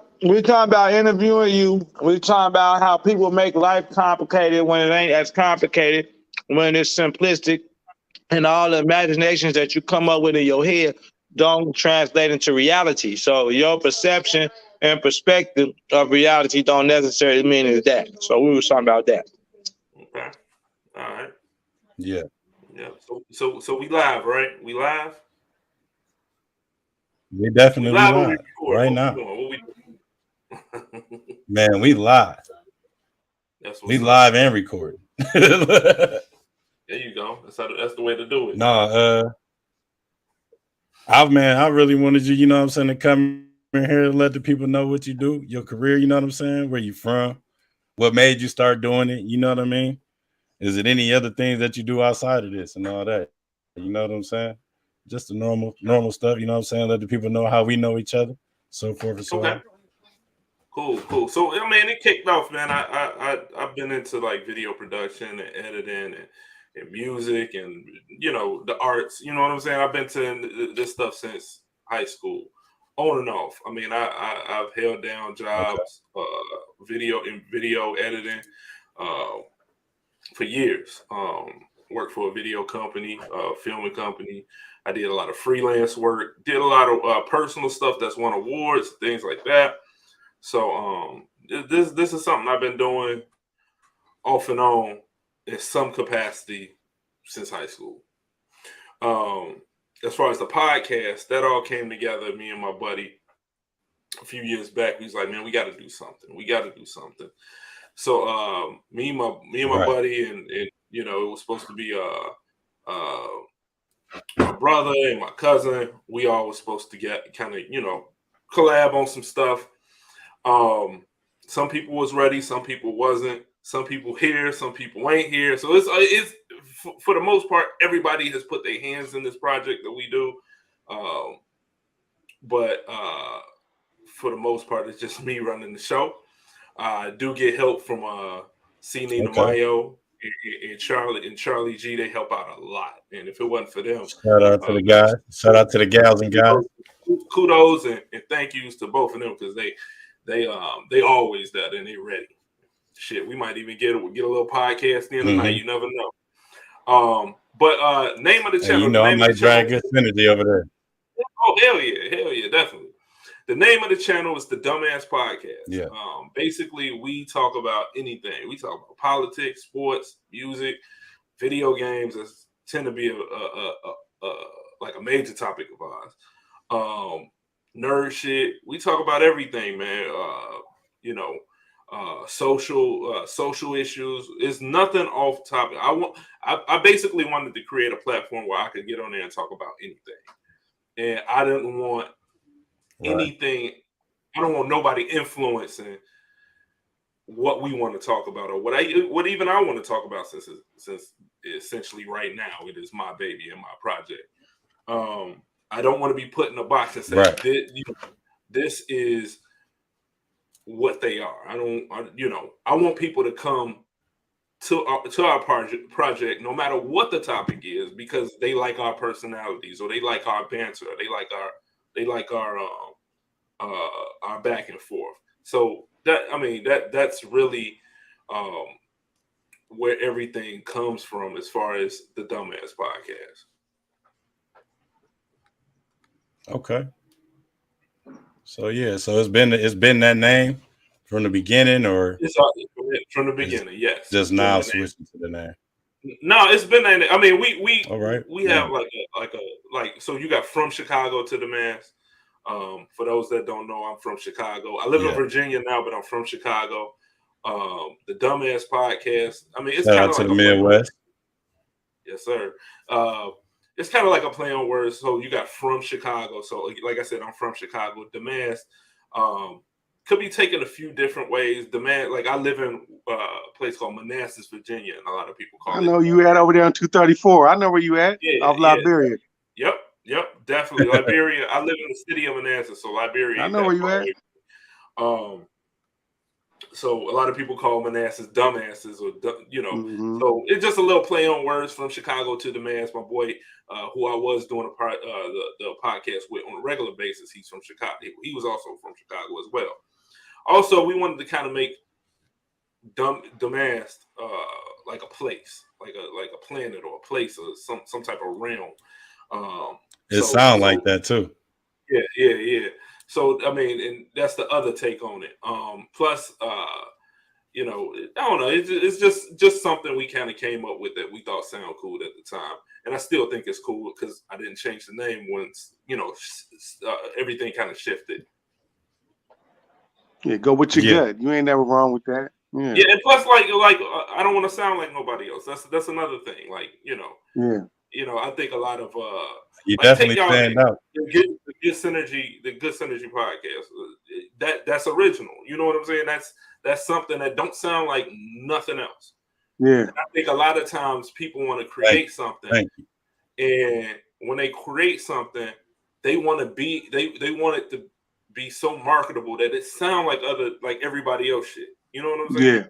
about interviewing you. We talking about how people make life complicated when it ain't as complicated, when it's simplistic, and all the imaginations that you come up with in your head don't translate into reality. So your perception and perspective of reality don't necessarily mean it's that. So we were talking about that. Okay. All right. Yeah. Yeah. So we live, right? We live? We definitely live right now. Man, we live. We live and recording. There you go. That's the way to do it. I really wanted you, what I'm saying, to come in here and let the people know what you do, your career, you know what I'm saying, where you from, what made you start doing it, you know what I mean? Is it any other things that you do outside of this and all that? You know what I'm saying? Just the normal stuff, you know what I'm saying? Let the people know how we know each other, so forth and so on. Cool. So it kicked off, man. I've been into like video production and editing and music and the arts. You know what I'm saying? I've been to this stuff since high school, on and off. I've held down jobs, video editing, for years. Worked for a video company, filming company. I did a lot of freelance work. Did a lot of personal stuff that's won awards, things like that. So this is something I've been doing off and on in some capacity since high school. As far as the podcast, that all came together. Me and my buddy a few years back. We was like, man, we got to do something. We got to do something. So me and my buddy, and you know, it was supposed to be my brother and my cousin. We all was supposed to get kind of, you know, collab on some stuff. Some people was ready, some people wasn't. Some people here, some people ain't here. So it's for the most part, everybody has put their hands in this project that we do. But for the most part, it's just me running the show. I do get help from C. Nina Mayo and Charlie G. They help out a lot. And if it wasn't for them, shout out to the guys, shout out to the gals and guys. Kudos and thank yous to both of them, because they always there and they ready. Shit, we might even get a little podcast in tonight. You never know. But name of the channel. And you know, I might drag good synergy over there. Oh, hell yeah, definitely. The name of the channel is the Dummast Podcast. Yeah. Basically, we talk about anything. We talk about politics, sports, music, video games. That tend to be like a major topic of ours. Nerd shit. We talk about everything, man. You know, social issues. It's nothing off topic. I basically wanted to create a platform where I could get on there and talk about anything, and I didn't want anything. I don't want nobody influencing what we want to talk about or what even I want to talk about, since essentially right now it is my baby and my project. I don't want to be put in a box and say this is what they are. I want people to come to our project no matter what the topic is, because they like our personalities, or they like our banter, or they like our back and forth. So that's really where everything comes from as far as the Dummast Podcast. Okay. So yeah, so it's been that name from the beginning, or it's from the beginning, yes. Just now switching to the name. No, it's been that. I mean, we have like so you got From Chicago to Dummast. For those that don't know, I'm from Chicago. I live in Virginia now, but I'm from Chicago. The Dummast Podcast. I mean, it's kind of like the Midwest. Yes, sir. It's kind of like a play on words. So you got From Chicago. So like I said, I'm from Chicago. Dummast could be taken a few different ways. Dummast, like I live in a place called Manassas, Virginia, and a lot of people call it. I know you at over there on 234. I know where you at. Off Liberia. Yep, definitely. Liberia. I live in the city of Manassas, so Liberia. I know where you at. So a lot of people call Manassas dumbasses, or So it's just a little play on words. From Chicago to Dummast. My boy, who I was doing the podcast with on a regular basis, he's from Chicago. He was also from Chicago as well. Also, we wanted to kind of make Dummast like a place, like a planet or a place, or some type of realm. It sounds like that too. Yeah. So I mean, and that's the other take on it. Plus, I don't know. It's just something we kind of came up with that we thought sounded cool at the time, and I still think it's cool because I didn't change the name once everything kind of shifted. Yeah, go with your gut. You ain't never wrong with that. Yeah, and plus, like I don't want to sound like nobody else. That's another thing. Like I think a lot of you definitely stand out. The Good Synergy podcast. That's original. You know what I'm saying? That's something that don't sound like nothing else. Yeah. And I think a lot of times people want to create something, and when they create something, they want it to be so marketable that it sound like everybody else shit. You know what I'm saying?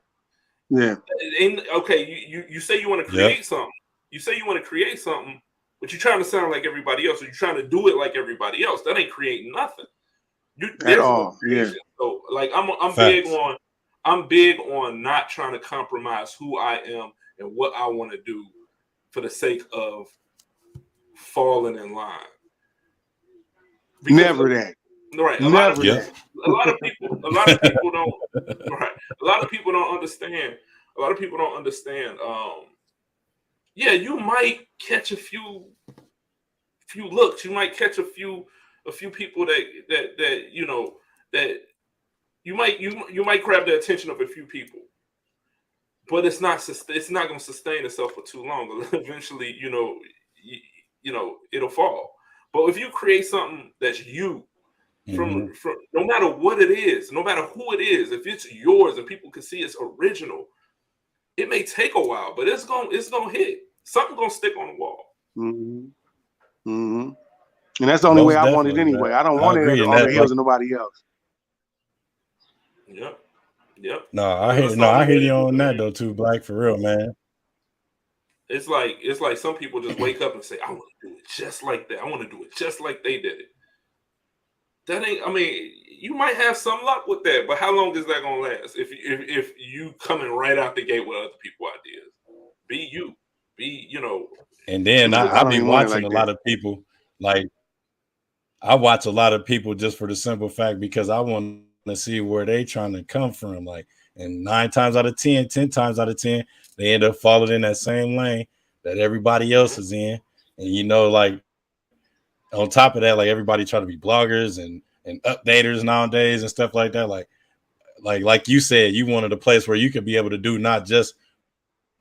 Yeah. And okay, you say you want to create something. You say you want to create something, but you're trying to sound like everybody else, or you're trying to do it like everybody else. That ain't creating nothing. At all. Yeah. So like I'm big on not trying to compromise who I am and what I want to do for the sake of falling in line. Never that. Right. A lot of people don't. Right. A lot of people don't understand. yeah, you might catch a few looks. You might catch a few people that you know that you might grab the attention of a few people, but it's not going to sustain itself for too long. Eventually, it'll fall. But if you create something that's you, from no matter what it is, no matter who it is, if it's yours and people can see it's original, it may take a while, but it's gonna hit. Something gonna stick on the wall. Mm-hmm. Mm-hmm. And that's the only way I want it anyway. I don't want it on the heels of nobody else. Yep. Yep. No, I hear you on that though too, Black, for real, man. It's like some people just wake up and say, I want to do it just like that. I want to do it just like they did it. That ain't, I mean, you might have some luck with that, but how long is that gonna last? If you coming right out the gate with other people's ideas, be you, And then I be watching a lot of people, like I watch a lot of people just for the simple fact because I want to see where they trying to come from. Like, and 9 times out of 10, 10 times out of 10, they end up falling in that same lane that everybody else is in. And like on top of that, like everybody try to be bloggers and updaters nowadays and stuff like that. Like you said, you wanted a place where you could be able to do not just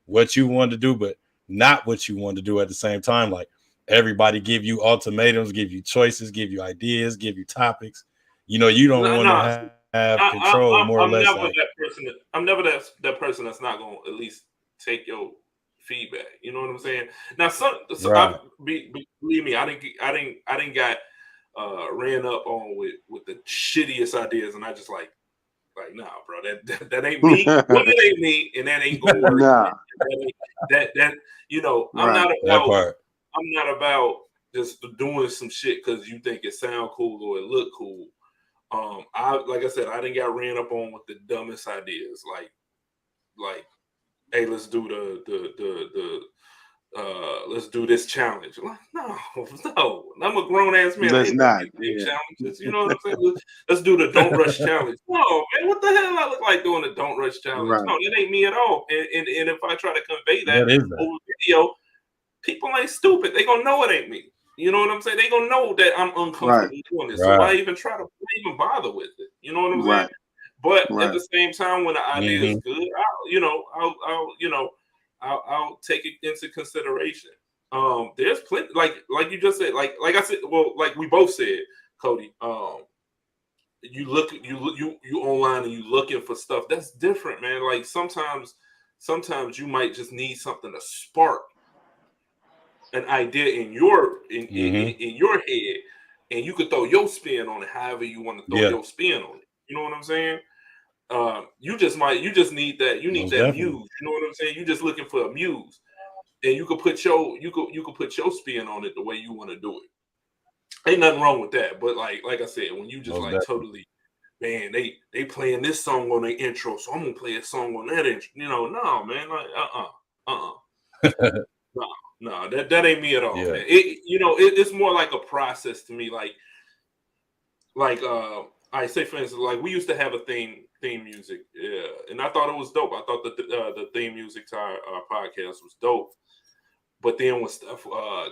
what you wanted to do, but not what you wanted to do at the same time. Like everybody give you ultimatums, give you choices, give you ideas, give you topics. You don't want to have control, more or less. I'm never that person that's not going to at least take your feedback. You know what I'm saying? Now, right. Believe me, I didn't get ran up on with the shittiest ideas, and I just like nah, bro, that ain't me. Well, it ain't me, and that ain't gonna work. Nah. That Right. I'm not about just doing some shit because you think it sound cool or it look cool. Like I said, I didn't get ran up on with the dumbest ideas, like, hey, let's do let's do this challenge. Like, no, I'm a grown ass man. Let's not. Big challenges. You know what I'm saying? Let's do the don't rush challenge. No, man, what the hell I look like doing the don't rush challenge? Right. No, that ain't me at all. And if I try to convey that over video, people ain't stupid. They gonna know it ain't me. You know what I'm saying? They gonna know that I'm uncomfortable doing this. So why even even bother with it? You know what I'm saying? But at the same time, when the idea is good, I'll take it into consideration. There's plenty, like you just said, like I said, well, like we both said, Cody. You online and you looking for stuff that's different, man. Like sometimes you might just need something to spark an idea in your head, and you could throw your spin on it however you want to throw your spin on it. You know what I'm saying? You just need that. You need Most that definitely. muse. You know what I'm saying? You're just looking for a muse, and you could put your put your spin on it the way you want to do it. Ain't nothing wrong with that. But like I said, when you just Most totally, man, they playing this song on the intro, so I'm gonna play a song on that intro. No, man, like no, that ain't me at all, man. It's more like a process to me. Like I say, for instance, like we used to have a theme music, and I thought it was dope. I thought that the theme music to our podcast was dope. But then when stuff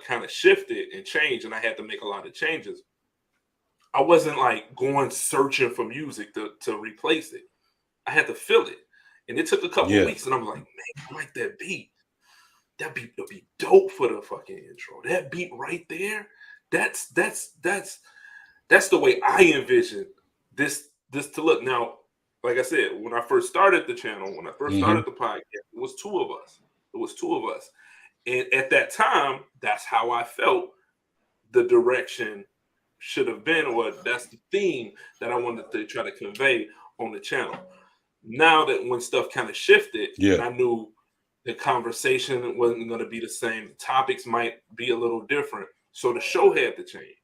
kind of shifted and changed, and I had to make a lot of changes, I wasn't like going searching for music to replace it. I had to feel it, and it took a couple weeks, and I'm like, man, I like that beat. That beat would be dope for the fucking intro. That beat right there, that's the way I envision this to look. Now, like I said, when I first started the channel, when I first started the podcast, it was two of us. And at that time, that's how I felt the direction should have been, or that's the theme that I wanted to try to convey on the channel. Now that when stuff kind of shifted, and I knew the conversation wasn't going to be the same, the topics might be a little different, so the show had to change.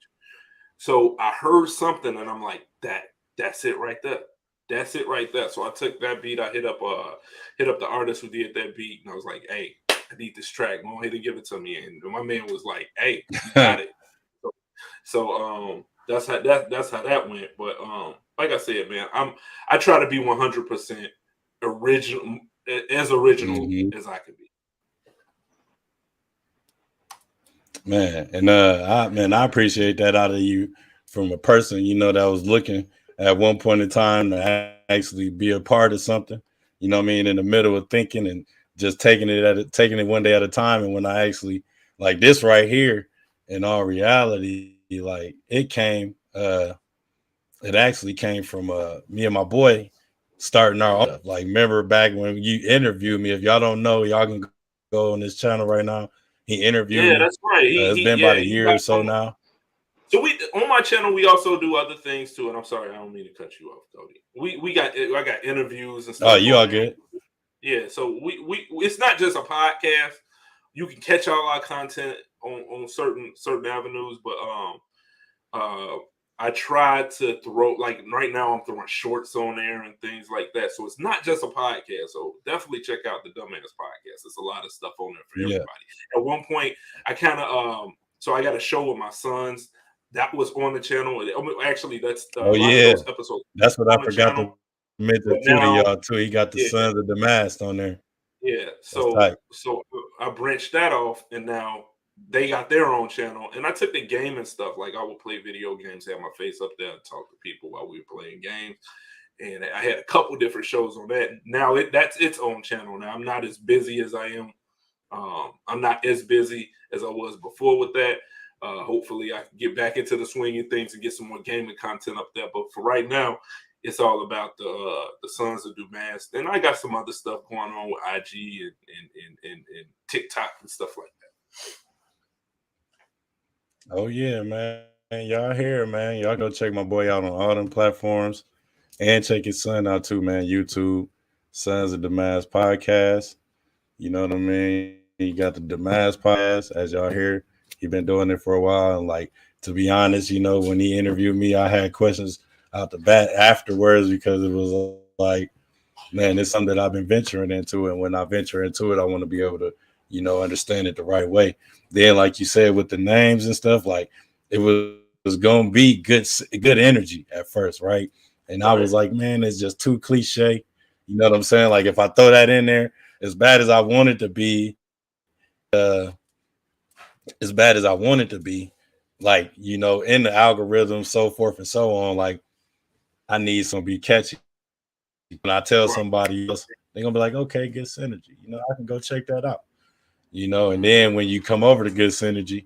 So I heard something, and I'm like, that's it right there. That's it right there. So I took that beat, I hit up the artist who did that beat, and I was like, hey, I need this track. Go ahead and give it to me. And my man was like, hey, you got it. So that's how that went. But like I said, man, I try to be 100% original, as original as I can be. Man, and I appreciate that out of you from a person, that was looking at one point in time to actually be a part of something. You know what I mean? In the middle of thinking and just taking it one day at a time. And when I actually like this right here, in all reality, like it actually came from me and my boy starting our own. Like, remember back when you interviewed me? If y'all don't know, y'all can go on this channel right now. He interviewed Yeah, me. that's right. It's been about a year or so now. So we on my channel we also do other things too. And I'm sorry, I don't mean to cut you off, Cody. I got interviews and stuff. Oh, you all good? Yeah, so we it's not just a podcast. You can catch all our content on certain avenues, but I try to throw, like right now I'm throwing shorts on there and things like that. So it's not just a podcast. So definitely check out the Dummast podcast. There's a lot of stuff on there for everybody. At one point, I kind of so I got a show with my sons that was on the channel. Actually, that's a lot of those episodes. That's what I forgot to mention to y'all too. He got the Sons of Dummast on there. Yeah, so I branched that off, and now they got their own channel. And I took the gaming stuff, like I would play video games, have my face up there, and talk to people while we were playing games. And I had a couple different shows on that. Now that's its own channel. Now I'm not as busy as I am. I'm not as busy as I was before with that. Hopefully, I can get back into the swing of things and get some more gaming content up there. But for right now, it's all about the Sons of Dummast, and I got some other stuff going on with IG and TikTok and stuff like that. Oh yeah, man! Y'all here, man? Y'all go check my boy out on all them platforms, and check his son out too, man. YouTube, Sons of Dummast podcast. You know what I mean? He got the Dummast podcast, as y'all hear. He been doing it for a while, and like, to be honest, when he interviewed me, I had questions out the bat afterwards, because it was like, man, it's something that I've been venturing into, and when I venture into it, I want to be able to, understand it the right way. Then, like you said, with the names and stuff, like it was gonna be good energy at first, right? And I was like, man, it's just too cliche. You know what I'm saying? Like, if I throw that in there, as bad as I want it to be, like, in the algorithm, so forth and so on, like, I need some be catchy. When I tell somebody else, they're gonna be like, okay, good synergy. I can go check that out. And then when you come over to good synergy,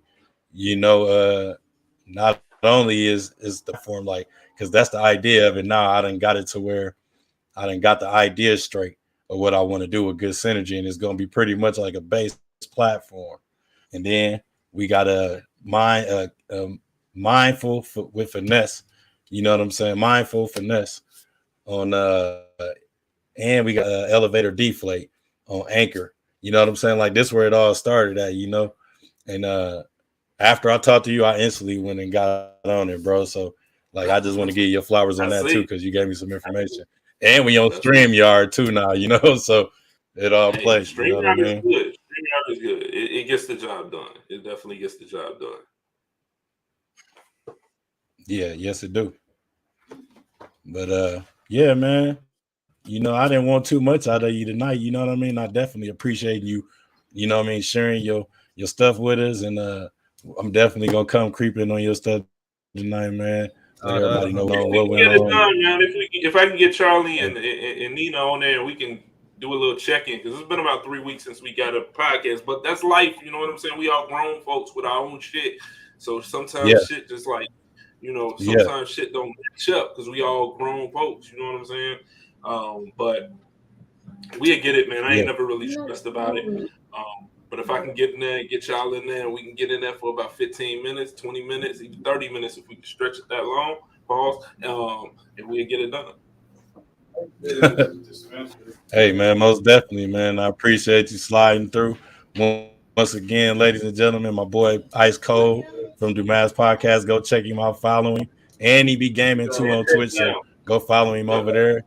not only is the form, like, because that's the idea of it now. I done got it to where I done got the idea straight of what I want to do with good synergy, and it's gonna be pretty much like a base platform. And then we got a mindful with finesse. You know what I'm saying? Mindful finesse on and we got elevator deflate on Anchor. You know what I'm saying? Like, this where it all started at, and after I talked to you, I instantly went and got on it, bro. So, like, I just want to give you your flowers on that too, because you gave me some information. And we on StreamYard too now, so it all plays. StreamYard, you know what I mean? is good. StreamYard is good. It gets the job done. It definitely gets the job done. Yeah, yes, it do. But yeah, man. I didn't want too much out of you tonight. You know what I mean? I definitely appreciate you, sharing your stuff with us. And I'm definitely gonna come creeping on your stuff tonight, man. Let everybody know what went on. Done, man. If I can get Charlie and Nina on there, we can do a little check-in, because it's been about 3 weeks since we got a podcast. But that's life, you know what I'm saying? We all grown folks with our own shit. So sometimes shit just like, sometimes shit don't match up, because we all grown folks, you know what I'm saying? But we'll get it, man. I ain't never really stressed about it. But if I can get in there and get y'all in there, and we can get in there for about 15 minutes, 20 minutes, even 30 minutes, if we can stretch it that long, pause, and we'll get it done. Hey, man, most definitely, man. I appreciate you sliding through. Once again, ladies and gentlemen, my boy Icekold from Dummast Podcast. Go check him out, follow him. And he be gaming too on Twitch, so go follow him over there.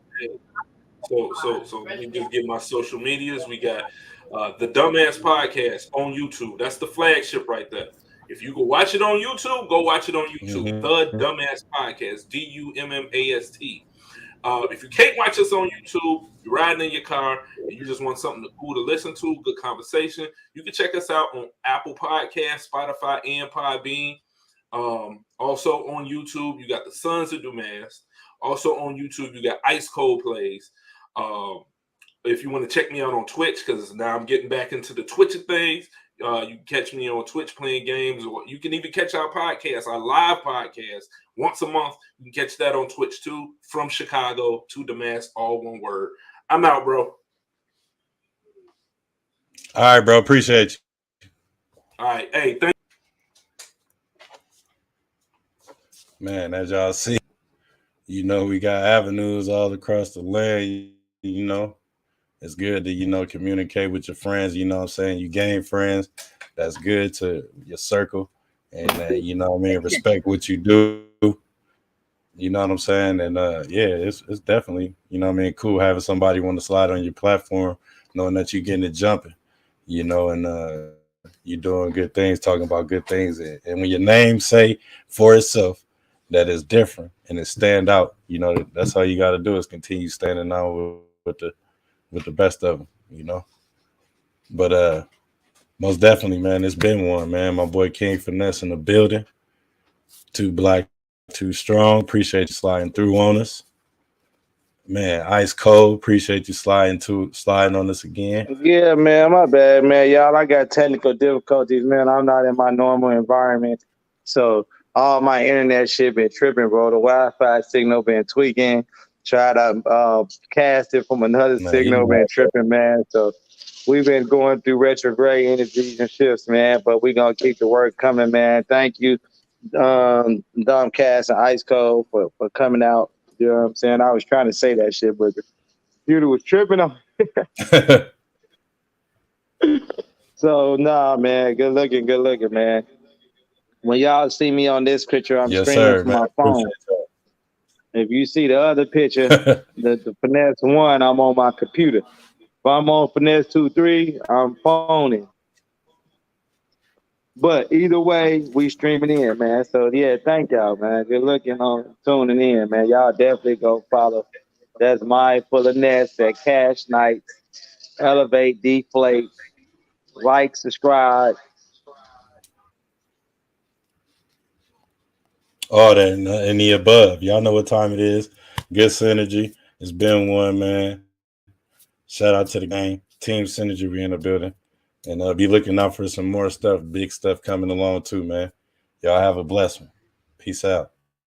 So let me just give my social medias. We got the Dummast Podcast on YouTube. That's the flagship right there. If you go watch it on YouTube, go watch it on YouTube. The Dummast Podcast, Dummast. If you can't watch us on YouTube, you're riding in your car and you just want something cool to listen to, good conversation, you can check us out on Apple Podcasts, Spotify, and Podbean. Also on YouTube, you got the Sons of Dummast. Also on YouTube, you got Icekold Plays. If you want to check me out on Twitch, because now I'm getting back into the Twitch of things, you can catch me on Twitch playing games, or you can even catch our podcast, our live podcast, once a month. You can catch that on Twitch too, from Chicago to Dummast, all one word. I'm out, bro. All right, bro. Appreciate you. All right. Hey, thank Man, as y'all see, you know, we got avenues all across the land, you know. It's good to, you know, communicate with your friends, you know what I'm saying? You gain friends. That's good to your circle. And, you know what I mean, respect what you do. You know what I'm saying? And, yeah, it's definitely, you know what I mean, cool having somebody want to slide on your platform, knowing that you're getting it jumping, you know, and you're doing good things, talking about good things. And when your name say for itself that is different and it stand out, you know, that's all you got to do is continue standing out with the best of them, you know. But most definitely, man, it's been one, man. My boy King Finesse in the building. Too black, too strong. Appreciate you sliding through on us. Man, Icekold, appreciate you sliding on us again. Yeah, man, my bad, man. Y'all, I got technical difficulties, man. I'm not in my normal environment. So all my internet shit been tripping, bro. The Wi-Fi signal been tweaking. Try to cast it from another Man, signal, been tripping, man. So we've been going through retrograde energies and shifts, man. But we're going to keep the work coming, man. Thank you, Dummast and Icekold for coming out. You know what I'm saying? I was trying to say that shit, but the computer was tripping on. So nah, man, good looking, man. When y'all see me on this picture, I'm yes, streaming sir, from man. my phone. If you see the other picture, the Finesse 1, I'm on my computer. If I'm on Finesse 2-3, I'm phoning. But either way, we streaming in, man. So yeah, thank y'all, man. Good looking on tuning in, man. Y'all definitely go follow. That's my full of Ness at Cash Nights. Elevate, deflate, like, subscribe. All that and the above. Y'all know what time it is. Good synergy. It's been one, man. Shout out to the gang. Team Synergy, we in the building. And be looking out for some more stuff, big stuff coming along too, man. Y'all have a blessed one. Peace out.